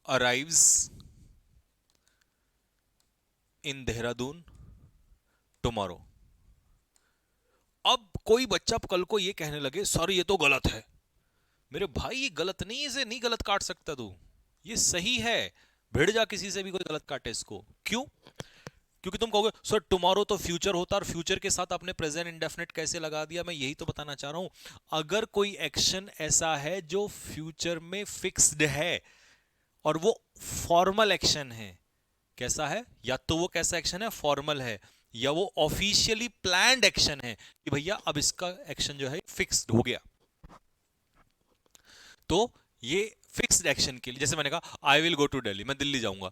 arrives in Dehradun tomorrow. अब कोई बच्चा कल को ये कहने लगे सर ये तो गलत है, मेरे भाई ये गलत नहीं, इसे नहीं गलत काट सकता तू, ये सही है, भिड़ जा किसी से भी कोई गलत काटे इसको। क्यों? क्योंकि तुम कहोगे सर टुमारो तो फ्यूचर होता, और फ्यूचर के साथ आपने प्रेजेंट इंडेफिनिट कैसे लगा दिया। मैं यही तो बताना चाह रहा हूं, अगर कोई एक्शन ऐसा है जो फ्यूचर में फिक्स्ड है और वो फॉर्मल एक्शन है, कैसा है, या तो वो कैसा एक्शन है, फॉर्मल है, या वो ऑफिशियली प्लान्ड एक्शन है कि भैया अब इसका एक्शन जो है फिक्स्ड हो गया। तो ये फिक्स्ड एक्शन के लिए, जैसे मैंने कहा I will go to Delhi, मैं दिल्ली जाऊंगा,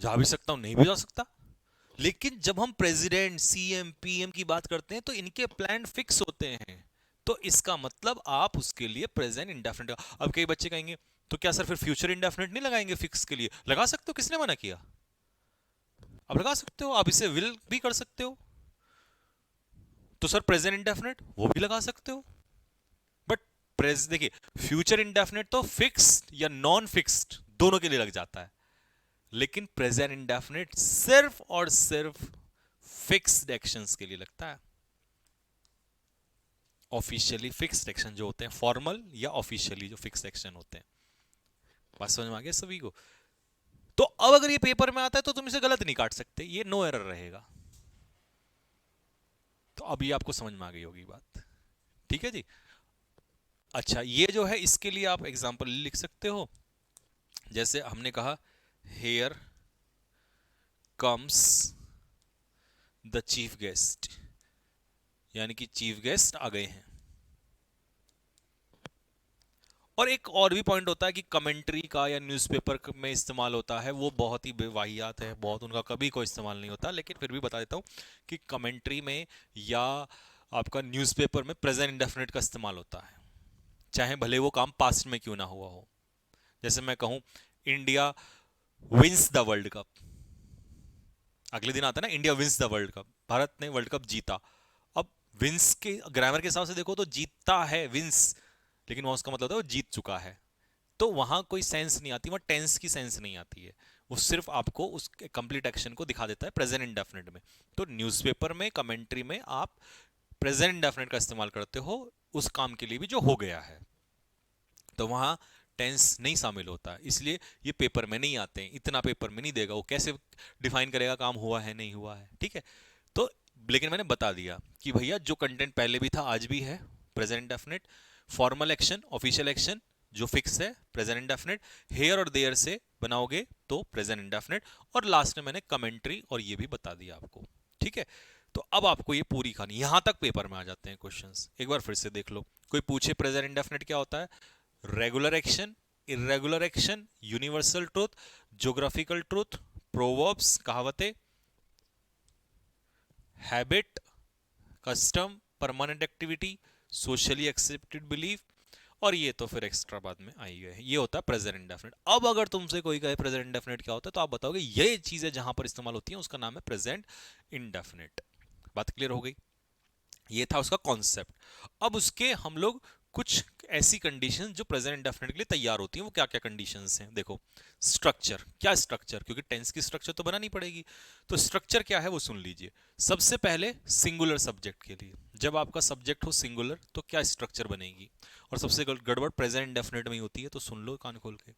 जा भी सकता हूं नहीं भी जा सकता, लेकिन जब हम प्रेसिडेंट सीएम पीएम की बात करते हैं तो इनके प्लान फिक्स होते हैं, तो इसका मतलब आप उसके लिए प्रेजेंट इंडेफिनिट। अब कई बच्चे कहेंगे तो क्या सर फिर फ्यूचर इंडेफिनिट नहीं लगाएंगे फिक्स के लिए? लगा सकते हो, किसने मना किया, अब लगा सकते हो, आप इसे विल भी कर सकते हो, तो सर प्रेजेंट इंडेफिनिट वो भी लगा सकते हो। बट देखिए फ्यूचर इंडेफिनिट तो फिक्स्ड या नॉन फिक्स्ड दोनों के लिए लग जाता है, लेकिन प्रेजेंट इंडेफिनिट सिर्फ और सिर्फ फिक्स्ड एक्शंस के लिए लगता है। ऑफिशियली फिक्स्ड एक्शन जो होते हैं, फॉर्मल या ऑफिशियली जो फिक्स्ड एक्शन होते हैं। बात समझ में आ गया सभी को? तो अब अगर ये पेपर में आता है तो तुम इसे गलत नहीं काट सकते, ये नो एरर रहेगा। तो अभी आपको समझ में आ गई होगी बात। ठीक है जी। अच्छा, ये जो है इसके लिए आप एग्जांपल लिख सकते हो, जैसे हमने कहा here comes the chief guest, यानी कि चीफ गेस्ट आ गए हैं। और एक और भी पॉइंट होता है कि कमेंट्री का या न्यूज़पेपर में इस्तेमाल होता है, वो बहुत ही बेवाहियात है, बहुत, उनका कभी कोई इस्तेमाल नहीं होता, लेकिन फिर भी बता देता हूँ कि कमेंट्री में या आपका न्यूज़पेपर में प्रेजेंट इंडेफिनिट का इस्तेमाल होता है, चाहे भले वो काम पास्ट में क्यों ना हुआ हो। जैसे मैं कहूँ India wins the world cup, अगले दिन आता है ना India wins the world cup, Bharat ने वर्ल्ड कप जीता। अब विंस के ग्रामर के हिसाब से देखो तो जीतता है विंस, लेकिन वहां उसका मतलब होता है वो जीत चुका है, तो वहां कोई सेंस नहीं आती, वहां टेंस की सेंस नहीं आती है, वो सिर्फ आपको उस कंप्लीट एक्शन को दिखा देता है प्रेजेंट इंडेफिनिट में। तो न्यूज़पेपर में, कमेंट्री में आप प्रेजेंट इंडेफिनिट का इस्तेमाल करते हो उस काम के लिए भी जो हो गया है, तो वहां टेंस नहीं शामिल होता, इसलिए ये पेपर में नहीं आते हैं, इतना पेपर में नहीं देगा, वो कैसे डिफाइन करेगा काम हुआ है नहीं हुआ है। ठीक है, तो लेकिन मैंने बता दिया कि भैया जो कंटेंट पहले भी था आज भी है present indefinite, formal action official action जो फिक्स है प्रेजेंट इंडेफिनिट, हेयर और देयर से बनाओगे तो प्रेजेंट इंडेफिनिट, और लास्ट में मैंने कमेंट्री और ये भी बता दिया आपको। ठीक है, तो अब आपको ये पूरी कहानी, यहां तक पेपर में आ जाते हैं क्वेश्चंस, एक बार फिर से देख लो। कोई पूछे प्रेजेंट इंडेफिनिट क्या होता है, regular action, irregular action, universal truth, geographical truth, proverbs कहावतें, habit, custom, permanent activity, socially accepted belief, और ये तो फिर एक्स्ट्रा बाद में आई है, ये होता है प्रेजेंट इंडेफिनिट। अब अगर तुमसे कोई कहे प्रेजेंट इंडेफिनिट क्या होता है, तो आप बताओगे ये चीजें जहां पर इस्तेमाल होती हैं उसका नाम है प्रेजेंट इंडेफिनिट। बात क्लियर हो गई? ये था उसका कॉन्सेप्ट। अब उसके हम लोग कुछ ऐसी कंडीशन जो प्रेजेंट इंडेफिनिट के लिए तैयार होती हैं, वो क्या क्या कंडीशंस हैं देखो। स्ट्रक्चर, क्या स्ट्रक्चर, क्योंकि टेंस की स्ट्रक्चर तो बनानी पड़ेगी, तो स्ट्रक्चर क्या है वो सुन लीजिए। सबसे पहले सिंगुलर सब्जेक्ट के लिए, जब आपका सब्जेक्ट हो सिंगुलर तो क्या स्ट्रक्चर बनेगी, और सबसे गड़बड़ प्रेजेंट इंडेफिनिट में ही होती है, तो सुन लो कान खोल के।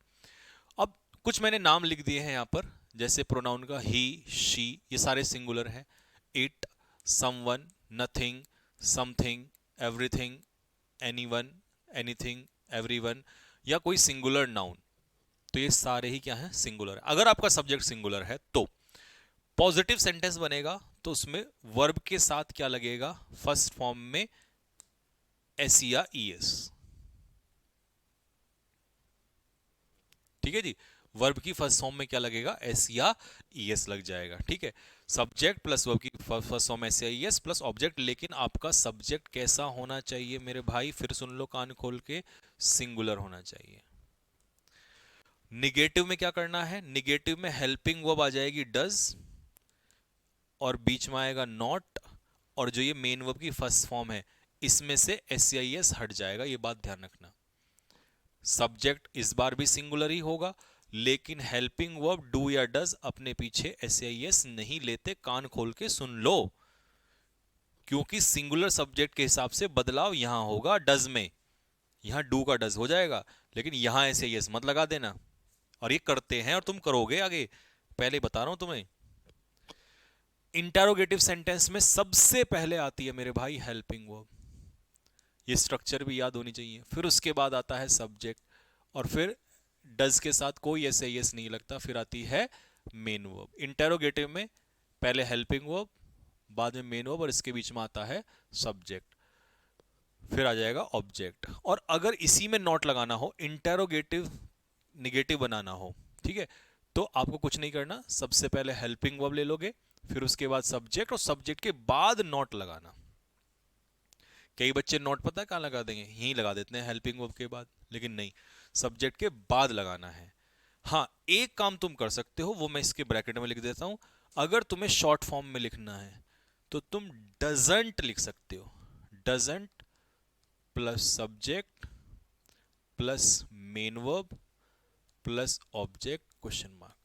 अब कुछ मैंने नाम लिख दिए हैं यहाँ पर, जैसे प्रोनाउन का ही शी, ये सारे सिंगुलर है। It, someone, nothing, something, everything, anyone, anything, everyone, या कोई सिंगुलर नाउन, तो ये सारे ही क्या हैं, सिंगुलर है। अगर आपका सब्जेक्ट सिंगुलर है तो पॉजिटिव सेंटेंस बनेगा, तो उसमें वर्ब के साथ क्या लगेगा, फर्स्ट फॉर्म में एस या ईएस। ठीक है जी, वर्ब की फर्स्ट फॉर्म में क्या लगेगा, एस या ईएस लग जाएगा। ठीक है, सब्जेक्ट प्लस वर्ब की फर्स्ट फॉर्म एस या ईएस प्लस ऑब्जेक्ट। लेकिन आपका सब्जेक्ट कैसा होना चाहिए मेरे भाई, फिर सुन लो कान खोल के, सिंगुलर होना चाहिए। निगेटिव में क्या करना है, निगेटिव में हेल्पिंग वर्ब आ जाएगी डज, और बीच में आएगा नॉट, और जो ये मेन वर्ब की फर्स्ट फॉर्म है इसमें से एस या ईएस हट जाएगा, ये बात ध्यान रखना। सब्जेक्ट इस बार भी सिंगुलर ही होगा, लेकिन हेल्पिंग वर्ब डू या डज अपने पीछे एस या ईएस नहीं लेते, कान खोल के सुन लो, क्योंकि सिंगुलर सब्जेक्ट के हिसाब से बदलाव यहां होगा डज में, यहां डू का डज हो जाएगा, लेकिन यहां एस या ईएस मत लगा देना। और ये करते हैं और तुम करोगे आगे, पहले बता रहा हूं तुम्हें। इंटेरोगेटिव सेंटेंस में सबसे पहले आती है मेरे भाई हेल्पिंग वर्ब, ये स्ट्रक्चर भी याद होनी चाहिए। फिर उसके बाद आता है सब्जेक्ट, और फिर डज के साथ कोई एस एस नहीं लगता, फिर आती है मेन वर्ब। इंटेरोगेटिव में पहले हेल्पिंग वर्ब, बाद में मेन वर्ब, और इसके बीच में आता है सब्जेक्ट, फिर आ जाएगा ऑब्जेक्ट। और अगर इसी में नॉट लगाना हो, इंटेरोगेटिव निगेटिव बनाना हो, ठीक है, तो आपको कुछ नहीं करना, सबसे पहले हेल्पिंग वर्ब ले लोगे, फिर उसके बाद सब्जेक्ट, और सब्जेक्ट के बाद नॉट लगाना। कई बच्चे नॉट पता है कहां लगा देंगे, यहीं लगा देते हैं हेल्पिंग वर्ब के बाद, लेकिन नहीं, सब्जेक्ट के बाद लगाना है। हाँ, एक काम तुम कर सकते हो, वो मैं इसके ब्रैकेट में लिख देता हूं। अगर तुम्हें शॉर्ट फॉर्म में लिखना है तो तुम डजंट लिख सकते हो, doesn't plus subject plus main verb plus object question mark.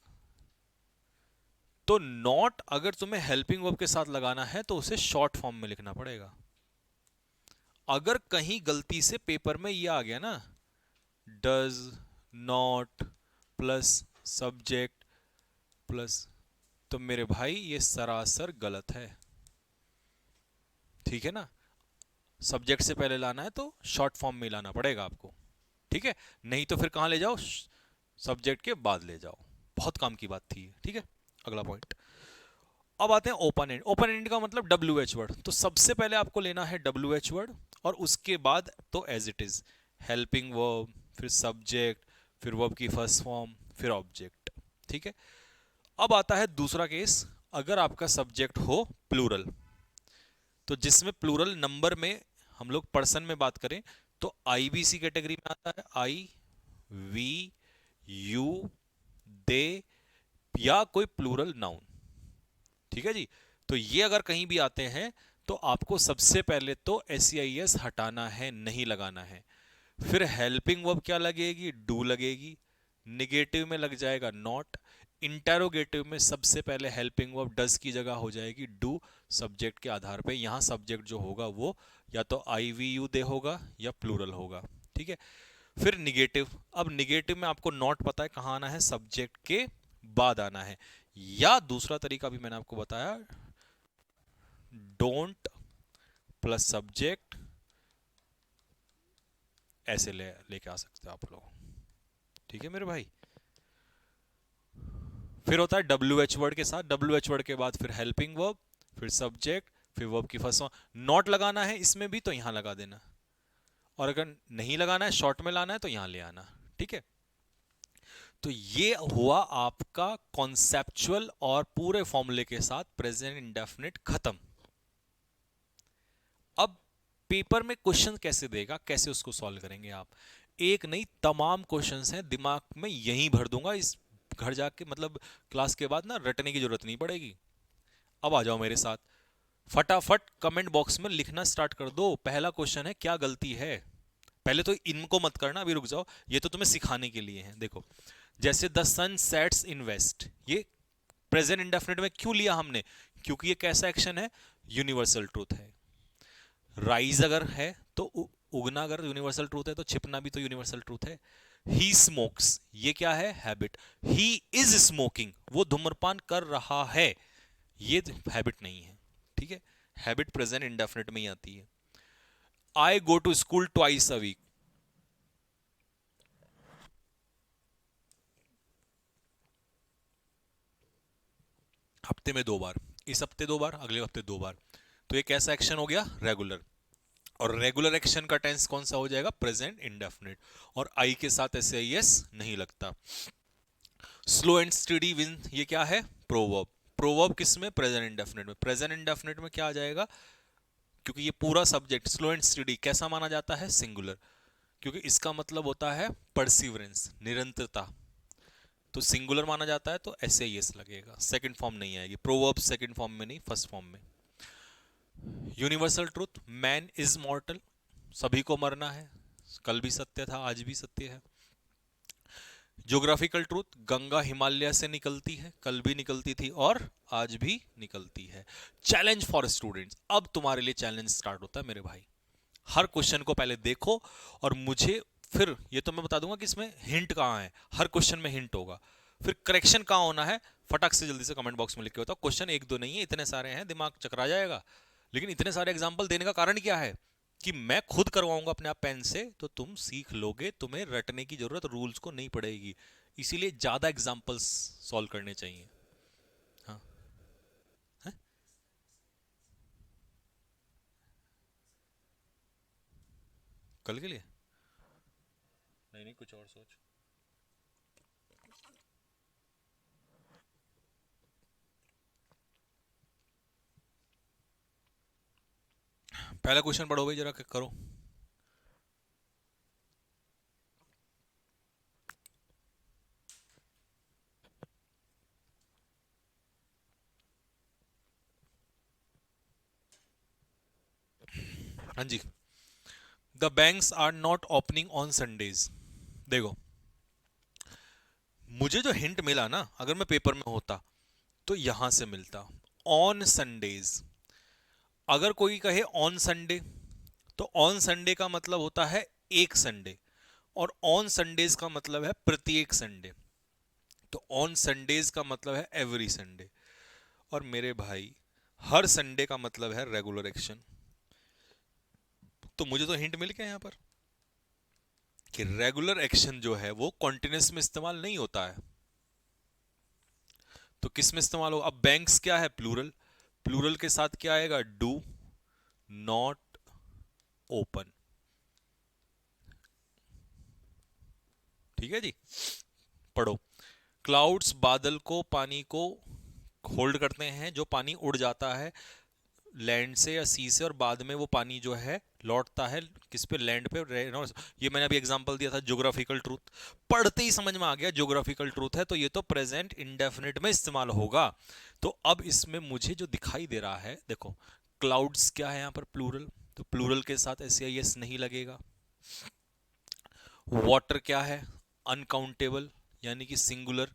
तो नॉट अगर तुम्हें हेल्पिंग वर्ब के साथ लगाना है तो उसे शॉर्ट फॉर्म में लिखना पड़ेगा। अगर कहीं गलती से पेपर में ये आ गया ना, does not plus subject plus, तो मेरे भाई ये सरासर गलत है। ठीक है ना, सब्जेक्ट से पहले लाना है तो शॉर्ट फॉर्म में लाना पड़ेगा आपको। ठीक है, नहीं तो फिर कहां ले जाओ, सब्जेक्ट के बाद ले जाओ। बहुत काम की बात थी। ठीक है, अगला पॉइंट। अब आते हैं ओपन एंड। ओपन एंड का मतलब डब्ल्यू एच वर्ड, तो सबसे पहले आपको लेना है डब्ल्यू एच वर्ड, और उसके बाद तो as it is helping verb, फिर सब्जेक्ट, फिर वर्ब की फर्स्ट फॉर्म, फिर ऑब्जेक्ट। ठीक है, अब आता है दूसरा केस, अगर आपका सब्जेक्ट हो प्लूरल, तो जिसमें प्लूरल नंबर में हम लोग पर्सन में बात करें तो आईबीसी कैटेगरी में आता है, आई, वी, यू, दे, या कोई प्लूरल नाउन। ठीक है जी, तो ये अगर कहीं भी आते हैं तो आपको सबसे पहले तो एस या एस हटाना है, नहीं लगाना है। फिर हेल्पिंग वर्ब क्या लगेगी, डू लगेगी, निगेटिव में लग जाएगा नॉट, इंटेरोगेटिव में सबसे पहले हेल्पिंग वर्ब डज की जगह हो जाएगी डू, सब्जेक्ट के आधार पे यहां सब्जेक्ट जो होगा वो या तो आई वी यू दे होगा या प्लूरल होगा। ठीक है, फिर निगेटिव, अब निगेटिव में आपको नॉट पता है कहां आना है, सब्जेक्ट के बाद आना है, या दूसरा तरीका भी मैंने आपको बताया, डोंट प्लस सब्जेक्ट, ऐसे लेके आ सकते हो आप लोग। ठीक है मेरे भाई, फिर होता है डब्ल्यू एच वर्ड के साथ, डब्ल्यू एच वर्ड के बाद फिर हेल्पिंग वर्ब, फिर सब्जेक्ट, फिर वर्ब की फर्स्ट फॉर्म। नॉट लगाना है इसमें भी तो यहां लगा देना, और अगर नहीं लगाना है, शॉर्ट में लाना है, तो यहां ले आना। ठीक है, तो ये हुआ आपका कॉन्सेप्चुअल और पूरे फॉर्मूले के साथ प्रेजेंट इंडेफिनिट खत्म। अब पेपर में क्वेश्चन कैसे देगा, कैसे उसको सॉल्व करेंगे आप, एक नहीं तमाम क्वेश्चंस हैं, दिमाग में यहीं भर दूंगा, इस घर जाके मतलब क्लास के बाद ना रटने की जरूरत नहीं पड़ेगी। अब आ जाओ मेरे साथ, फटाफट कमेंट बॉक्स में लिखना स्टार्ट कर दो। पहला क्वेश्चन है, क्या गलती है। पहले तो इनको मत करना, अभी रुक जाओ, ये तो तुम्हें सिखाने के लिए है। देखो, जैसे the sun sets in west, ये प्रेजेंट इंडेफिनिट में क्यों लिया हमने, क्योंकि ये कैसा एक्शन है, यूनिवर्सल ट्रूथ है। राइज अगर है तो उगना अगर यूनिवर्सल ट्रूथ है तो छिपना भी तो यूनिवर्सल ट्रूथ है। ही स्मोक्स, ये क्या है, हैबिट। ही इज स्मोकिंग, वो धूम्रपान कर रहा है, ये हैबिट नहीं है। ठीक है, हैबिट प्रेजेंट इंडेफिनिट में ही आती है। I go to school twice a week. हफ्ते में 2 बार, इस हफ्ते 2 बार, अगले हफ्ते 2 बार। तो ये कैसा एक्शन हो गया? रेगुलर। और रेगुलर एक्शन का टेंस कौन सा हो जाएगा? Present indefinite. और आई के साथ एस आई एस नहीं लगता। स्लो एंड स्टडी विन, ये क्या है? प्रोवर्ब। प्रोवर्ब किस में? प्रेजेंट इंडेफिनिट में। प्रेजेंट इंडेफिनिट में क्या आ जाएगा? क्योंकि ये पूरा सब्जेक्ट स्लो एंड स्टडी कैसा माना जाता है? सिंगुलर। क्योंकि इसका मतलब होता है परसिवरेंस, निरंतरता। तो सिंगुलर माना जाता है, तो एस आई एस लगेगा, सेकंड फॉर्म नहीं आएगी। प्रोवर्ब सेकंड फॉर्म में नहीं, फर्स्ट फॉर्म में। यूनिवर्सल ट्रूथ, मैन इज मॉर्टल, सभी को मरना है। कल भी सत्य था, आज भी सत्य है। ज्योग्राफिकल ट्रूथ, गंगा हिमालय से निकलती है, कल भी निकलती थी और आज भी निकलती है। चैलेंज फॉर स्टूडेंट्स, अब तुम्हारे लिए चैलेंज स्टार्ट होता है मेरे भाई। हर क्वेश्चन को पहले देखो और मुझे फिर ये तो मैं बता दूंगा कि इसमें हिंट कहाँ है, हर क्वेश्चन में हिंट होगा। फिर करेक्शन कहाँ होना है, फटाक से जल्दी से कमेंट बॉक्स में लिख के बताओ। क्वेश्चन एक दो नहीं है, इतने सारे हैं, दिमाग चकरा जाएगा। लेकिन इतने सारे एग्जाम्पल देने का कारण क्या है? कि मैं खुद करवाऊंगा अपने आप पेन से, तो तुम सीख लोगे, तुम्हें रटने की जरूरत रूल्स को नहीं पड़ेगी। इसीलिए ज्यादा एग्जाम्पल्स सॉल्व करने चाहिए। हाँ। है? कल के लिए? नहीं नहीं, कुछ और सोच। पहला क्वेश्चन पढ़ो भाई, जरा करो। हाँ जी। The banks are not opening on Sundays. देखो, मुझे जो हिंट मिला ना, अगर मैं पेपर में होता तो यहां से मिलता। On Sundays. अगर कोई कहे ऑन संडे, तो ऑन संडे का मतलब होता है एक संडे, और ऑन संडेज का मतलब है प्रत्येक संडे। तो ऑन संडेज का मतलब है एवरी संडे। और मेरे भाई, हर संडे का मतलब है रेगुलर एक्शन। तो मुझे तो हिंट मिल गया यहां पर कि रेगुलर एक्शन जो है वो कॉन्टिन्यूस में इस्तेमाल नहीं होता है। तो किस में इस्तेमाल होगा? अब बैंक्स क्या है? प्लूरल। प्लूरल के साथ क्या आएगा? Do not open. ठीक है जी। पढ़ो। क्लाउड्स, बादल को, पानी को होल्ड करते हैं, जो पानी उड़ जाता है लैंड से या सी से, और बाद में वो पानी जो है लौटता है किस पे? लैंड पे। ये मैंने अभी एग्जांपल दिया था, ज्योग्राफिकल ट्रूथ। पढ़ते ही समझ में आ गया ज्योग्राफिकल ट्रूथ है, तो ये तो प्रेजेंट इंडेफिनिट में इस्तेमाल होगा। तो अब इसमें मुझे जो दिखाई दे रहा है, देखो, क्लाउड्स क्या है यहाँ पर? प्लूरल। तो प्लूरल के साथ एस आई एस नहीं लगेगा। वाटर क्या है? अनकाउंटेबल, यानी कि सिंगुलर।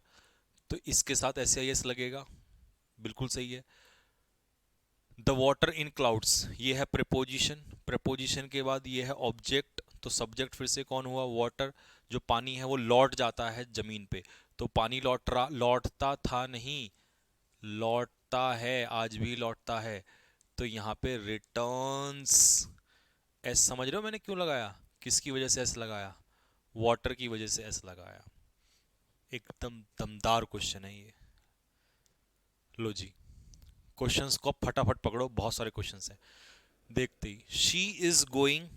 तो इसके साथ एस आई एस लगेगा। बिल्कुल सही है। द वाटर इन क्लाउड्स, ये है प्रेपोजिशन। प्रेपोजिशन के बाद ये है ऑब्जेक्ट, तो सब्जेक्ट फिर से कौन हुआ? वाटर। जो पानी है वो लौट जाता है जमीन पे। तो पानी लौटता था नहीं, लौटता है, आज भी लौटता है। तो यहाँ पे रिटर्न्स। एस समझ रहे हो मैंने क्यों लगाया? किसकी वजह से एस लगाया? वाटर की वजह से एस लगाया। एकदम दमदार क्वेश्चन है ये। लो जी, क्वेश्चंस को फटाफट पकड़ो, बहुत सारे क्वेश्चंस हैं। देखते ही, she is going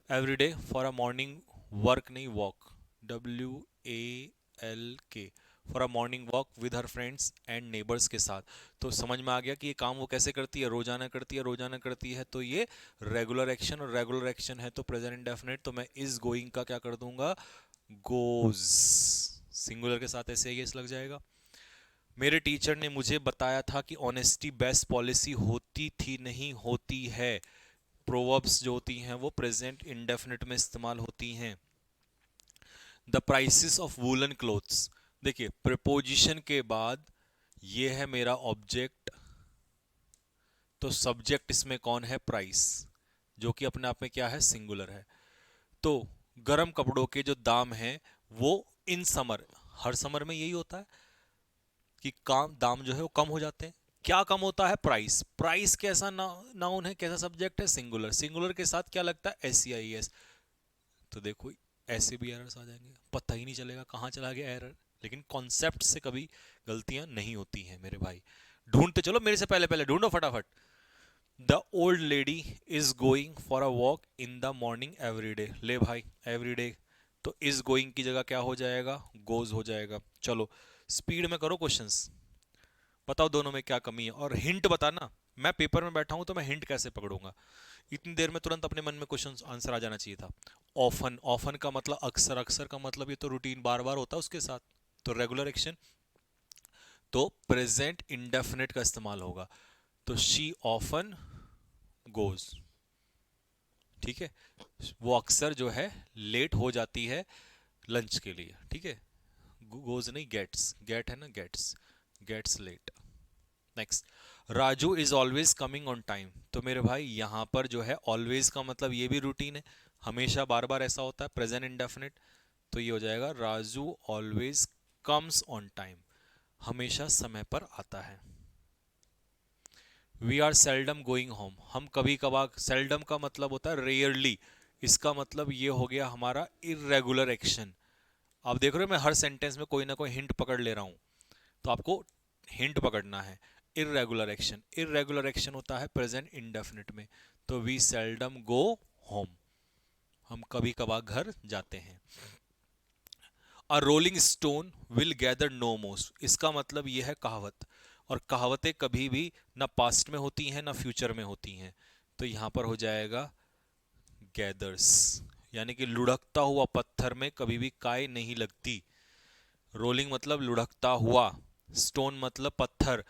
every day for a morning work, नहीं walk, WALK, for a morning walk with her friends and neighbours के साथ। तो समझ में आ गया कि ये काम वो कैसे करती है? रोजाना करती है, रोजाना करती है। तो ये रेगुलर एक्शन, और रेगुलर एक्शन है तो प्रेजेंट इंडेफिनिट। तो मैं इज गोइंग का क्या कर दूंगा? गोज। सिंगुलर के साथ ऐसे ही लग जाएगा। मेरे टीचर ने मुझे बताया था कि ऑनेस्टी बेस्ट पॉलिसी होती थी, नहीं होती है। प्रोवर्ब्स जो होती हैं वो प्रेजेंट इंडेफिनिट में इस्तेमाल होती हैं। The prices of woollen clothes, देखिए प्रिपोजिशन के बाद ये है मेरा ऑब्जेक्ट, तो सब्जेक्ट इसमें कौन है? प्राइस, जो कि अपने आप में क्या है? सिंगुलर है। तो गर्म कपड़ों के जो दाम हैं वो इन समर, हर समर में यही होता है कि काम दाम जो है वो कम हो जाते हैं। क्या कम होता है? प्राइस। प्राइस कैसा नाउन है, कैसा सब्जेक्ट है? सिंगुलर। सिंगुलर के साथ क्या लगता है? S C I S. तो देखो ऐसे भी एरर्स आ जाएंगे, पता ही नहीं चलेगा कहाँ चला गया एरर। लेकिन कॉन्सेप्ट से कभी गलतियां नहीं होती हैं मेरे भाई। ढूंढते चलो, मेरे से पहले पहले ढूंढो फटाफट। The old lady is going for a walk in the morning every day. ले भाई, एवरी डे तो इज गोइंग की जगह क्या हो जाएगा? गोज हो जाएगा। चलो स्पीड में करो क्वेश्चंस, बताओ दोनों में क्या कमी है, और हिंट बताना। मैं पेपर में बैठा हूं तो मैं हिंट कैसे पकड़ूंगा? इतनी देर में तुरंत अपने मन में क्वेश्चन आंसर आ जाना चाहिए था। ऑफन, ऑफन का मतलब अक्सर, अक्सर का मतलब ये तो रूटीन बार बार होता है उसके साथ। तो रेगुलर एक्शन, तो प्रेजेंट इंडेफिनिट का इस्तेमाल होगा। तो शी ऑफन गोज, ठीक है। वो अक्सर जो है लेट हो जाती है लंच के लिए, ठीक है। गोज नहीं, गेट्स, गेट है ना, gets, gets late. Next, Raju is always coming on time. तो मेरे भाई यहां पर जो है ऑलवेज का मतलब ये भी रूटीन है, हमेशा बार बार ऐसा होता है, प्रेजेंट इंडेफिनिट। तो ये हो जाएगा Raju always comes on time, हमेशा समय पर आता है। We are seldom going home, हम कभी कभार, सेल्डम का मतलब होता है रेयरली, इसका मतलब ये हो गया हमारा इरेगुलर एक्शन। आप देख रहे हो मैं हर सेंटेंस में कोई ना कोई हिंट पकड़ ले रहा हूं, तो आपको हिंट पकड़ना है। इरेगुलर एक्शन, इरेगुलर एक्शन होता है प्रेजेंट इंडेफिनिट में। तो वी सेल्डम गो होम, हम कभी कभार घर जाते हैं। A rolling stone will gather no moss, इसका मतलब यह है कहावत, और कहावतें कभी भी ना पास्ट में होती हैं ना फ्यूचर में होती हैं। तो यहां पर हो जाएगा गैदर्स, यानी कि लुढ़कता हुआ पत्थर में कभी भी काई नहीं लगती। रोलिंग मतलब लुढ़कता हुआ, स्टोन मतलब पत्थर।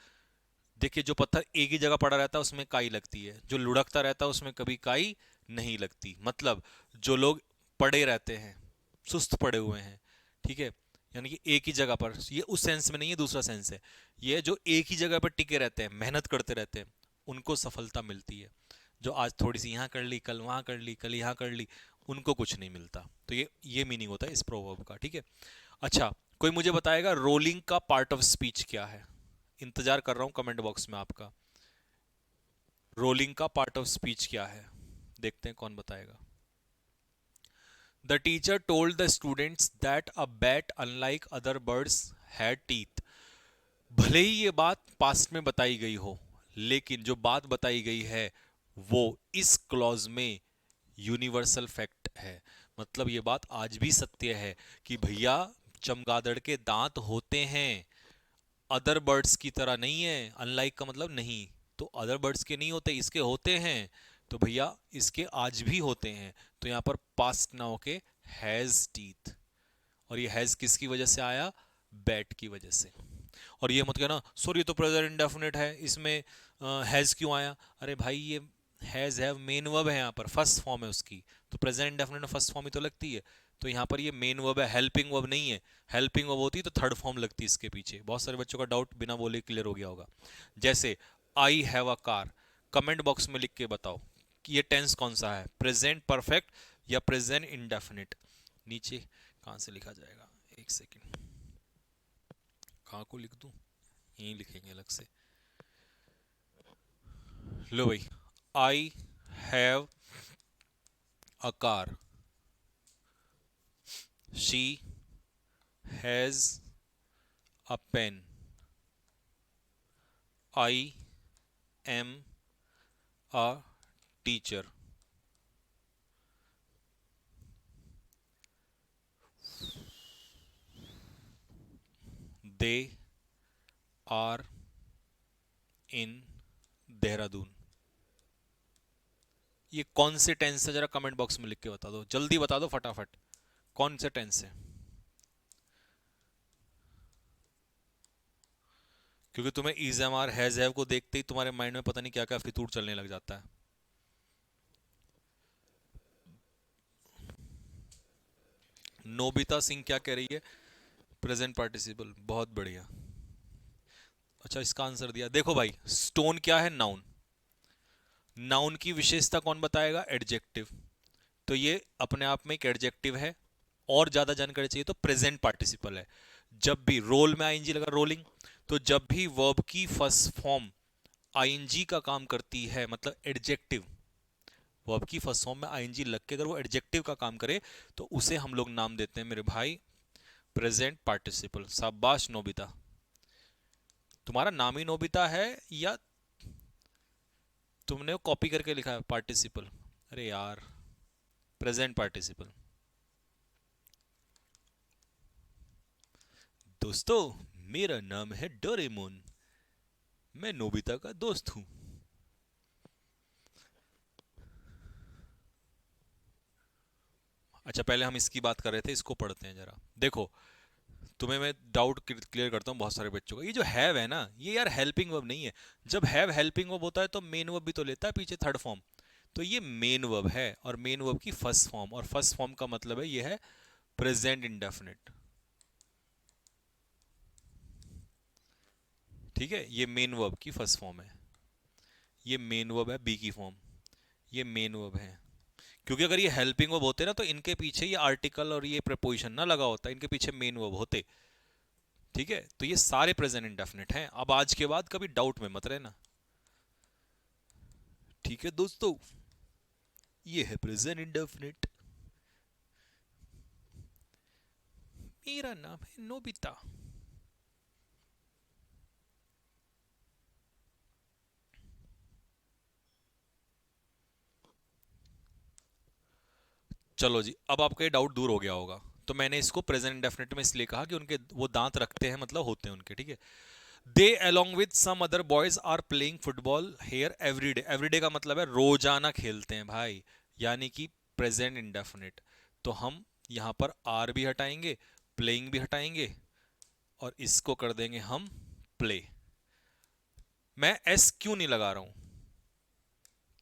देखिए जो पत्थर एक ही जगह पड़ा रहता है उसमें काई लगती है, जो लुढ़कता रहता है उसमें कभी काई नहीं लगती। मतलब जो लोग पड़े रहते हैं, सुस्त पड़े हुए हैं, ठीक है, यानी कि एक ही जगह पर, ये उस सेंस में नहीं है, दूसरा सेंस है। ये जो एक ही जगह पर टिके रहते हैं, मेहनत करते रहते हैं, उनको सफलता मिलती है। जो आज थोड़ी सी यहाँ कर ली, कल वहाँ कर ली, कल यहाँ कर ली, उनको कुछ नहीं मिलता। तो ये मीनिंग होता है इस प्रोवर्ब का, ठीक है। अच्छा, कोई मुझे बताएगा रोलिंग का पार्ट ऑफ स्पीच क्या है? इंतजार कर रहा हूं कमेंट बॉक्स में आपका। रोलिंग का पार्ट ऑफ स्पीच क्या है? देखते हैं कौन बताएगा। The teacher told the students that a bat unlike other birds had teeth. भले ही ये बात पास्ट में बताई गई हो, लेकिन जो बात बताई गई है वो इस क्लॉज में यूनिवर्सल फैक्ट है। मतलब ये बात आज भी सत्य है कि भैया चमगादड़ के दांत होते हैं, अदर बर्ड्स की तरह नहीं है। अनलाइक का मतलब नहीं, तो अदर बर्ड्स के नहीं होते, इसके होते हैं। तो भैया इसके आज भी होते हैं। तो यहां पर पास्ट ना होके हैज टीथ, और ये हैज किसकी वजह से आया? बैट की वजह से। और ये मत कहना सॉरी ये तो प्रेजेंट इंडेफिनिट है, इसमें हैज क्यों आया? अरे भाई ये हैज हैव मेन वर्ब है, यहाँ पर फर्स्ट फॉर्म है उसकी, तो प्रेजेंट इंडेफिनिट में फर्स्ट फॉर्म ही तो लगती है। तो यहाँ पर ये मेन वर्ब है, हेल्पिंग वर्ब नहीं है। हेल्पिंग वर्ब होती तो थर्ड फॉर्म लगती इसके पीछे। बहुत सारे बच्चों का डाउट बिना बोले क्लियर हो गया होगा। जैसे आई have a car, comment box में लिख के बताओ कि ये टेंस कौन सा है, प्रेजेंट परफेक्ट या प्रेजेंट इंडेफिनिट। नीचे कहाँ से लिखा जाएगा, एक सेकेंड, कहाँ को लिख दूं, यहीं लिखेंगे अलग से। लो भाई, I have a car, she has a pen, I am a teacher. They are in Dehradun. ये कौन से टेंस से, जरा कमेंट बॉक्स में लिख के बता दो, जल्दी बता दो फटाफट, कौन से टेंस से? क्योंकि तुम्हें is am are has have को देखते ही तुम्हारे माइंड में पता नहीं क्या क्या फितूर चलने लग जाता है। नोबिता सिंह क्या कह रही है? प्रेजेंट पार्टिसिपल, बहुत बढ़िया। अच्छा इसका आंसर दिया। देखो भाई स्टोन क्या है? नाउन। नाउन की विशेषता कौन बताएगा? एडजेक्टिव। तो ये अपने आप में एक एडजेक्टिव है। और ज्यादा जानकारी चाहिए तो प्रेजेंट पार्टिसिपल है। जब भी रोल में आईएनजी लगा, रोलिंग, तो जब भी वर्ब की फर्स्ट फॉर्म आईएनजी का काम करती है, मतलब एडजेक्टिव, वर्ब की फर्स्ट फॉर्म में आईएनजी लग के अगर वो एडजेक्टिव का काम करे तो उसे हम लोग नाम देते हैं मेरे भाई प्रेजेंट पार्टिसिपल। शाबाश नोबिता, तुम्हारा नाम ही नोबिता है या तुमने कॉपी करके लिखा है पार्टिसिपल? अरे यार, प्रेजेंट पार्टिसिपल। दोस्तों, मेरा नाम है डोरेमोन, मैं नोबिता का दोस्त हूं। अच्छा, पहले हम इसकी बात कर रहे थे, इसको पढ़ते हैं जरा। देखो, तुम्हें मैं डाउट क्लियर करता हूँ बहुत सारे बच्चों का। ये जो हैव है ना, ये यार हेल्पिंग वर्ब नहीं है। जब हैव हेल्पिंग वर्ब होता है तो मेन वर्ब भी तो लेता है पीछे, थर्ड फॉर्म। तो ये मेन वर्ब है, और मेन वर्ब की फर्स्ट फॉर्म, और फर्स्ट फॉर्म का मतलब है ये है प्रेजेंट इंडेफिनिट। ठीक है, ये मेन वर्ब की फर्स्ट फॉर्म है, ये मेन वर्ब है बी की फॉर्म, ये मेन वर्ब है। क्योंकि अगर ये हेल्पिंग वर्ब होते ना तो इनके पीछे ये आर्टिकल और ये प्रपोजिशन ना लगा होता, इनके पीछे मेन वर्ब होते। ठीक है, तो ये सारे प्रेजेंट इंडेफिनिट हैं। अब आज के बाद कभी डाउट में मत रहना। ठीक है दोस्तों, ये है प्रेजेंट इंडेफिनिट। मेरा नाम है नोबिता। चलो जी, अब आपका ये डाउट दूर हो गया होगा। तो मैंने इसको प्रेजेंट इंडेफिनिट में इसलिए कहा कि उनके वो दांत रखते हैं, मतलब होते हैं उनके। ठीक है, they along with some other boys are playing football here everyday. Everyday का मतलब है रोजाना खेलते हैं भाई, यानी कि प्रेजेंट इंडेफिनिट। तो हम यहां पर आर भी हटाएंगे, प्लेइंग भी हटाएंगे, और इसको कर देंगे हम प्ले। मैं एस क्यों नहीं लगा रहा हूं?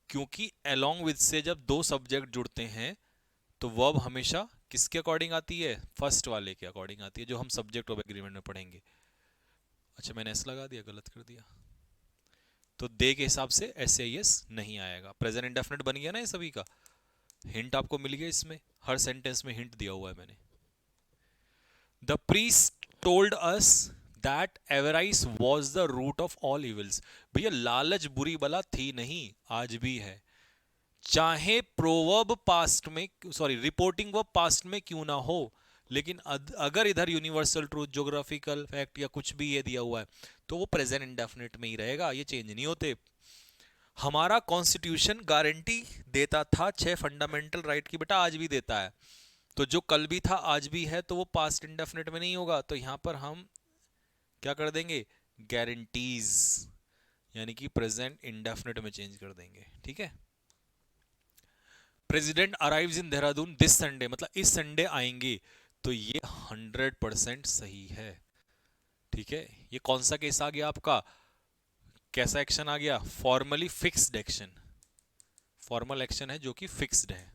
क्योंकि अलोंग विद से जब दो सब्जेक्ट जुड़ते हैं तो वर्ब हमेशा किसके अकॉर्डिंग आती है? फर्स्ट वाले के अकॉर्डिंग आती है, जो हम सब्जेक्ट ऑफ एग्रीमेंट में पढ़ेंगे। अच्छा, मैंने एस लगा दिया, गलत कर दिया। तो दे के हिसाब से एस या एस नहीं आएगा। प्रेजेंट इंडेफिनिट बन गया ना ये सभी का। हिंट आपको मिल गया, इसमें हर सेंटेंस में हिंट दिया हुआ है मैंने। The priest told us that avarice was the root of all evils. भैया, लालच बुरी बला थी नहीं, आज भी है। चाहे प्रोवर्ब पास्ट में, सॉरी रिपोर्टिंग वर्ब पास्ट में क्यों ना हो, लेकिन अगर इधर यूनिवर्सल ट्रूथ, ज्योग्राफिकल फैक्ट या कुछ भी ये दिया हुआ है तो वो प्रेजेंट इंडेफिनिट में ही रहेगा, ये चेंज नहीं होते। हमारा कॉन्स्टिट्यूशन गारंटी देता था 6 फंडामेंटल राइट की, बेटा आज भी देता है। तो जो कल भी था आज भी है, तो वो पास्ट इंडेफिनिट में नहीं होगा। तो यहां पर हम क्या कर देंगे? गारंटीज, यानी कि प्रेजेंट इंडेफिनिट में चेंज कर देंगे। ठीक है, president arrives in Dehradun this Sunday, मतलब इस संडे आएंगे। तो ये 100% सही है। ठीक है, ये कौन सा केस आ गया आपका? कैसा एक्शन आ गया? Formally fixed action, formal action है जो कि फिक्स्ड है।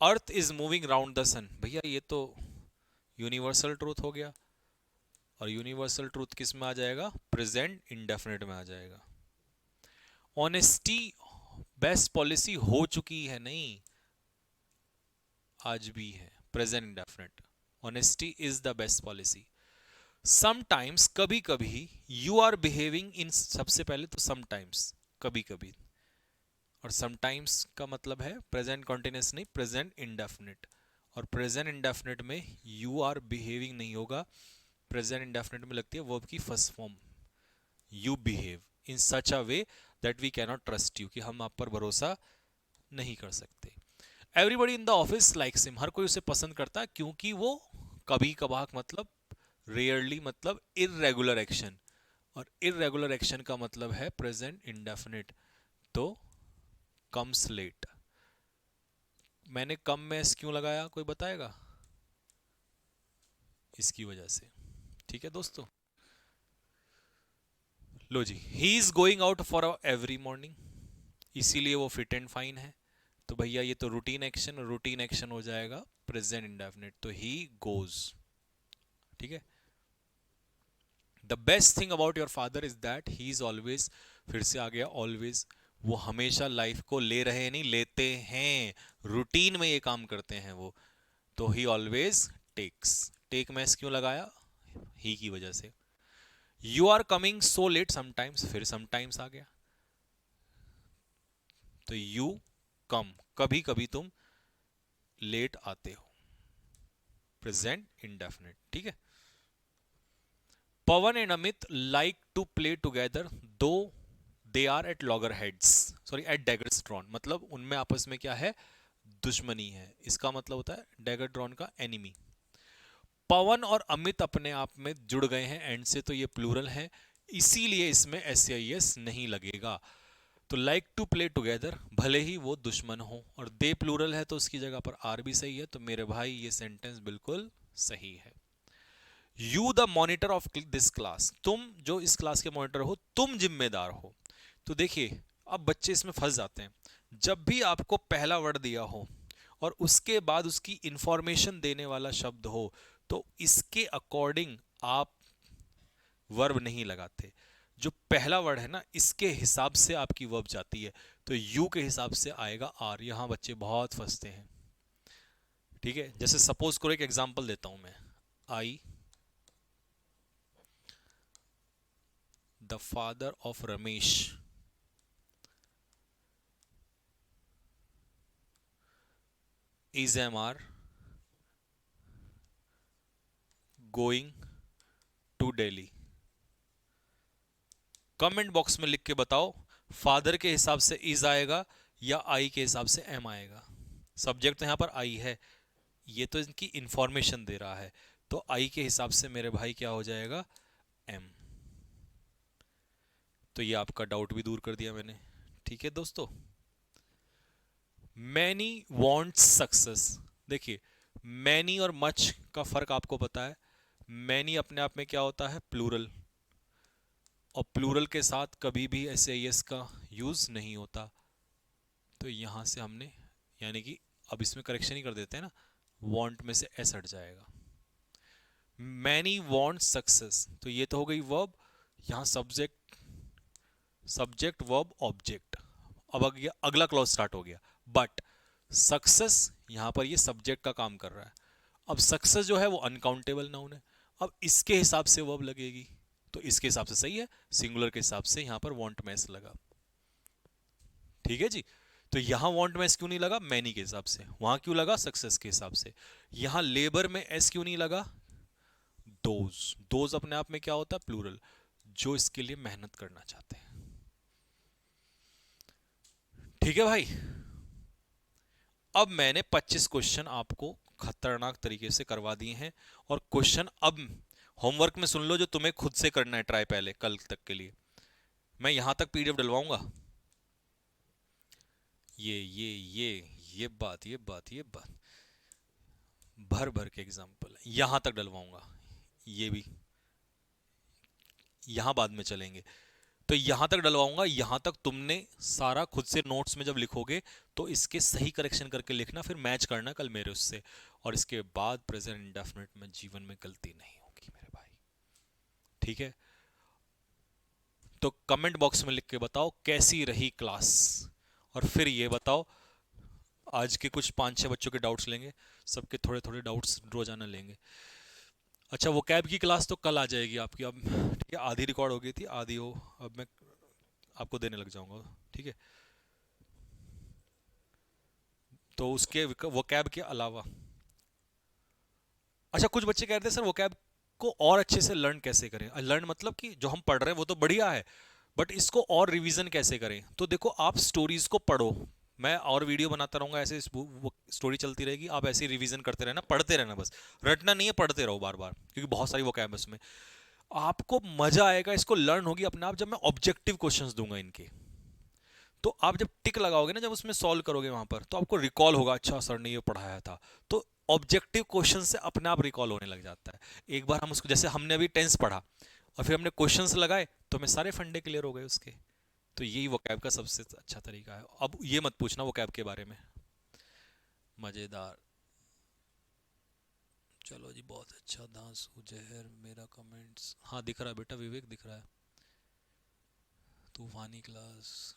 Earth is moving round the sun, भैया ये तो यूनिवर्सल ट्रूथ हो गया, और यूनिवर्सल ट्रूथ किस में आ जाएगा? प्रेजेंट इंडेफिनिट में आ जाएगा। ऑनेस्टी बेस्ट पॉलिसी हो चुकी है, नहीं आज भी है, present indefinite. Honesty is the best policy. Sometimes, कभी कभी, यू आर बिहेविंग इन, सबसे पहले तो समटाइम्स, कभी कभी, और समटाइम्स का मतलब है प्रेजेंट कॉन्टिन्यूस नहीं, प्रेजेंट इंडेफिनिट। और प्रेजेंट इंडेफिनिट में यू आर बिहेविंग नहीं होगा, प्रेजेंट इंडेफिनिट में लगती है वर्ब की first form, you behave in such a way that we cannot trust you, कि हम आप पर भरोसा नहीं कर सकते। Everybody in the office likes him, हर कोई उसे पसंद करता है क्योंकि वो कभी कभार, मतलब रेयरली, मतलब इररेगुलर एक्शन, और इररेगुलर एक्शन का मतलब है प्रेजेंट इंडेफिनिट। तो कम्स लेट। मैंने कम में एस क्यों लगाया, कोई बताएगा? इसकी वजह से। ठीक है दोस्तों, लो जी, he is going out for every morning, इसीलिए वो फिट एंड फाइन है। तो भैया ये तो रूटीन एक्शन, रूटीन एक्शन हो जाएगा प्रेजेंट इंडेफिनिट, तो ही गोज। ठीक है, the best thing about your father is that he is always, फिर से आ गया ऑलवेज, वो हमेशा लाइफ को ले रहे नहीं, लेते हैं, रूटीन में ये काम करते हैं वो। तो ही ऑलवेज टेक्स, टेक मैस क्यों लगाया? ही की वजह से। You are coming so late sometimes, फिर समटाइम्स आ गया, तो यू कम, कभी कभी तुम लेट आते हो, प्रेजेंट इंडेफिनिट। ठीक है। Pawan and Amit like to play together though they are at loggerheads, sorry at daggers drawn, मतलब उनमें आपस में क्या है, दुश्मनी है। इसका मतलब होता है डैगर ड्रॉन का एनिमी। पवन और अमित अपने आप में जुड़ गए हैं एंड से, तो ये प्लूरल है, इसीलिए इसमें एस आई एस नहीं लगेगा। तो लाइक टू प्ले टुगेदर भले ही वो दुश्मन हो, और दे प्लूरल है तो उसकी जगह पर आर भी सही है, तो मेरे भाई ये सेंटेंस बिल्कुल सही है। You the monitor of this class, तुम जो इस क्लास के मॉनिटर हो, तुम जिम्मेदार हो। तो देखिए अब बच्चे इसमें फंस जाते हैं, जब भी आपको पहला वर्ड दिया हो और उसके बाद उसकी इंफॉर्मेशन देने वाला शब्द हो, तो इसके अकॉर्डिंग आप वर्ब नहीं लगाते। जो पहला वर्ड है ना, इसके हिसाब से आपकी वर्ब जाती है, तो यू के हिसाब से आएगा आर। यहां बच्चे बहुत फंसते हैं। ठीक है, जैसे सपोज करो, एक एग्जांपल देता हूं मैं, I the father of Ramesh is am are going to Delhi. Comment box में लिख के बताओ, फादर के हिसाब से इज आएगा या आई के हिसाब से एम आएगा। सब्जेक्ट तो यहां पर आई है, ये तो इनकी इंफॉर्मेशन दे रहा है, तो आई के हिसाब से मेरे भाई क्या हो जाएगा, एम। तो ये आपका डाउट भी दूर कर दिया मैंने। ठीक है दोस्तों। मैनी वॉन्ट्स सक्सेस, देखिए मैनी और मच का फर्क आपको पता है। मैनी अपने आप में क्या होता है, प्लूरल, और प्लूरल के साथ कभी भी एस आई एस का यूज नहीं होता। तो यहां से हमने, यानी कि अब इसमें करेक्शन ही कर देते हैं ना, वांट में से एस हट जाएगा। मैनी वांट सक्सेस, तो ये तो हो गई वर्ब। यहां सब्जेक्ट, सब्जेक्ट वर्ब ऑब्जेक्ट। अब अगला क्लॉज स्टार्ट हो गया, बट सक्सेस यहां पर ये सब्जेक्ट का काम कर रहा है। अब सक्सेस जो है वो अनकाउंटेबल नाउन है, अब इसके हिसाब से वर्ब लगेगी, तो इसके हिसाब से सही है, सिंगुलर के हिसाब से यहां पर वांट में एस लगा। ठीक है जी। तो यहां वांट में एस क्यों नहीं लगा, मैनी के हिसाब से, वहां क्यों लगा, सक्सेस के हिसाब से। यहां लेबर में एस क्यों नहीं लगा, दोज, दोज अपने आप में क्या होता है, प्लूरल, जो इसके लिए मेहनत करना चाहते हैं। ठीक है भाई। अब मैंने 25 क्वेश्चन आपको खतरनाक तरीके से करवा दिए हैं, और क्वेश्चन अब होमवर्क में सुन लो, जो तुम्हें खुद से करना है ट्राई पहले कल तक के लिए। मैं यहां तक पीडीएफ डलवाऊंगा, ये बात भर भर के एग्जाम्पल यहां तक डलवाऊंगा, ये भी यहां बाद में चलेंगे। तो यहां तक डलवाऊंगा, यहां तक तुमने सारा खुद से नोट्स में जब लिखोगे तो इसके सही करेक्शन करके लिखना, फिर मैच करना कल मेरे उससे, और इसके बाद प्रेजेंट इंडेफिनिट में जीवन में गलती नहीं होगी मेरे भाई। ठीक है। तो कमेंट बॉक्स में लिख के बताओ कैसी रही क्लास, और फिर ये बताओ, आज के कुछ 5-6 बच्चों के डाउट्स लेंगे, सबके थोड़े थोड़े डाउट्स रोजाना लेंगे। अच्छा, वो कैब की क्लास तो कल आ जाएगी आपकी। अब ठीक है, आधी रिकॉर्ड हो गई थी, आधी हो, अब मैं आपको देने लग जाऊंगा। ठीक है। तो उसके वो कैब के अलावा, अच्छा कुछ बच्चे कहते हैं सर वो कैब को और अच्छे से लर्न कैसे करें। लर्न मतलब कि जो हम पढ़ रहे हैं वो तो बढ़िया है, बट इसको और रिवीजन कैसे करें। तो देखो आप स्टोरीज को पढ़ो, मैं और वीडियो बनाता रहूंगा, ऐसे वो स्टोरी चलती रहेगी, आप ऐसे रिवीजन करते रहना, पढ़ते रहना, बस रटना नहीं है, पढ़ते रहो बार बार, क्योंकि बहुत सारी वो कैब है उसमें। आपको मजा आएगा, इसको लर्न होगी अपने आप, जब मैं ऑब्जेक्टिव क्वेश्चंस दूंगा इनके। तो आप जब टिक लगाओगे ना, जब उसमें सॉल्व करोगे वहां पर, तो आपको रिकॉल होगा, अच्छा सर ने ये पढ़ाया था। तो ऑब्जेक्टिव क्वेश्चन से अपने आप रिकॉल होने लग जाता है। एक बार हम उसको, जैसे हमने अभी टेंस पढ़ा और फिर हमने क्वेश्चंस लगाए, तो हमें सारे फंडे क्लियर हो गए उसके। तो यही वोकैब का सबसे अच्छा तरीका है। अब ये मत पूछना वोकैब के बारे में। मजेदार। चलो जी, बहुत अच्छा। दांसू जहर मेरा कमेंट्स, हाँ दिख रहा है बेटा, विवेक दिख रहा है। तूफानी क्लास,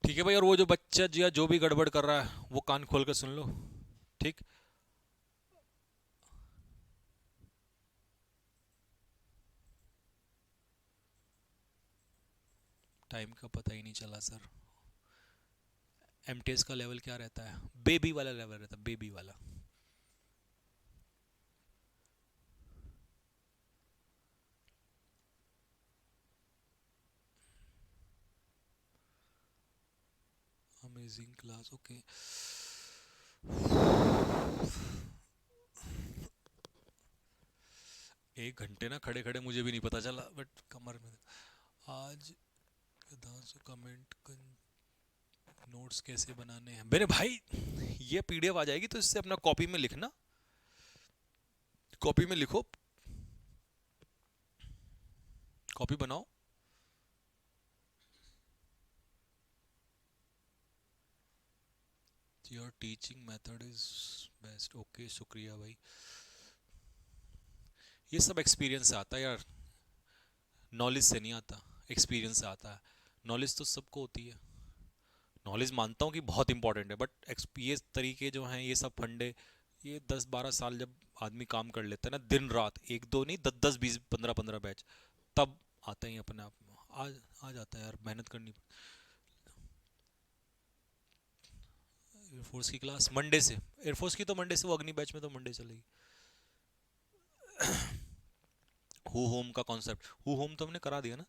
ठीक है भाई, और वो जो बच्चा या जो भी गड़बड़ कर रहा है वो कान खोल कर सुन लो। ठीक। टाइम का पता ही नहीं चला सर। एमटीएस का लेवल क्या रहता है? बेबी वाला लेवल रहता है, बेबी वाला। Amazing class, okay. एक घंटे ना खड़े खड़े मुझे भी नहीं पता चला, बट कमर में आज कमेंट नोट्स कैसे बनाने हैं मेरे भाई। ये पीडीएफ आ जाएगी तो इससे अपना कॉपी में लिखना, कॉपी में लिखो, कॉपी बनाओ। Your teaching method is best, okay शुक्रिया भाई। ये सब एक्सपीरियंस से आता है यार, नॉलेज से नहीं आता, एक्सपीरियंस से आता है। नॉलेज तो सबको होती है, नॉलेज मानता हूँ कि बहुत इंपॉर्टेंट है, बट ये तरीके जो हैं, ये सब फंडे, ये 10-12 साल जब आदमी काम कर लेता है ना, दिन रात, एक दो नहीं, 10-10 20 15-15 बैच, तब आता ही अपने आप आ जाता है यार, मेहनत करनी। एयरफोर्स की क्लास मंडे से, एयरफोर्स की तो मंडे से, वो अग्नि बैच में तो मंडे चलेगी। हु होम का कॉन्सेप्ट, हु होम तो हमने करा दिया ना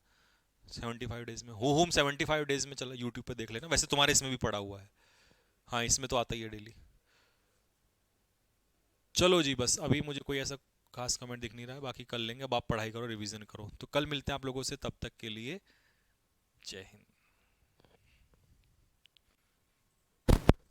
75 डेज में। हु होम 75 डेज में चला, यूट्यूब पे देख लेना, वैसे तुम्हारे इसमें भी पड़ा हुआ है। हाँ इसमें तो आता ही है डेली। चलो जी, बस अभी मुझे कोई ऐसा खास कमेंट दिख नहीं रहा है, बाकी कर लेंगे। अब आप पढ़ाई करो, रिवीजन करो, तो कल मिलते हैं आप लोगों से, तब तक के लिए जय हिंद।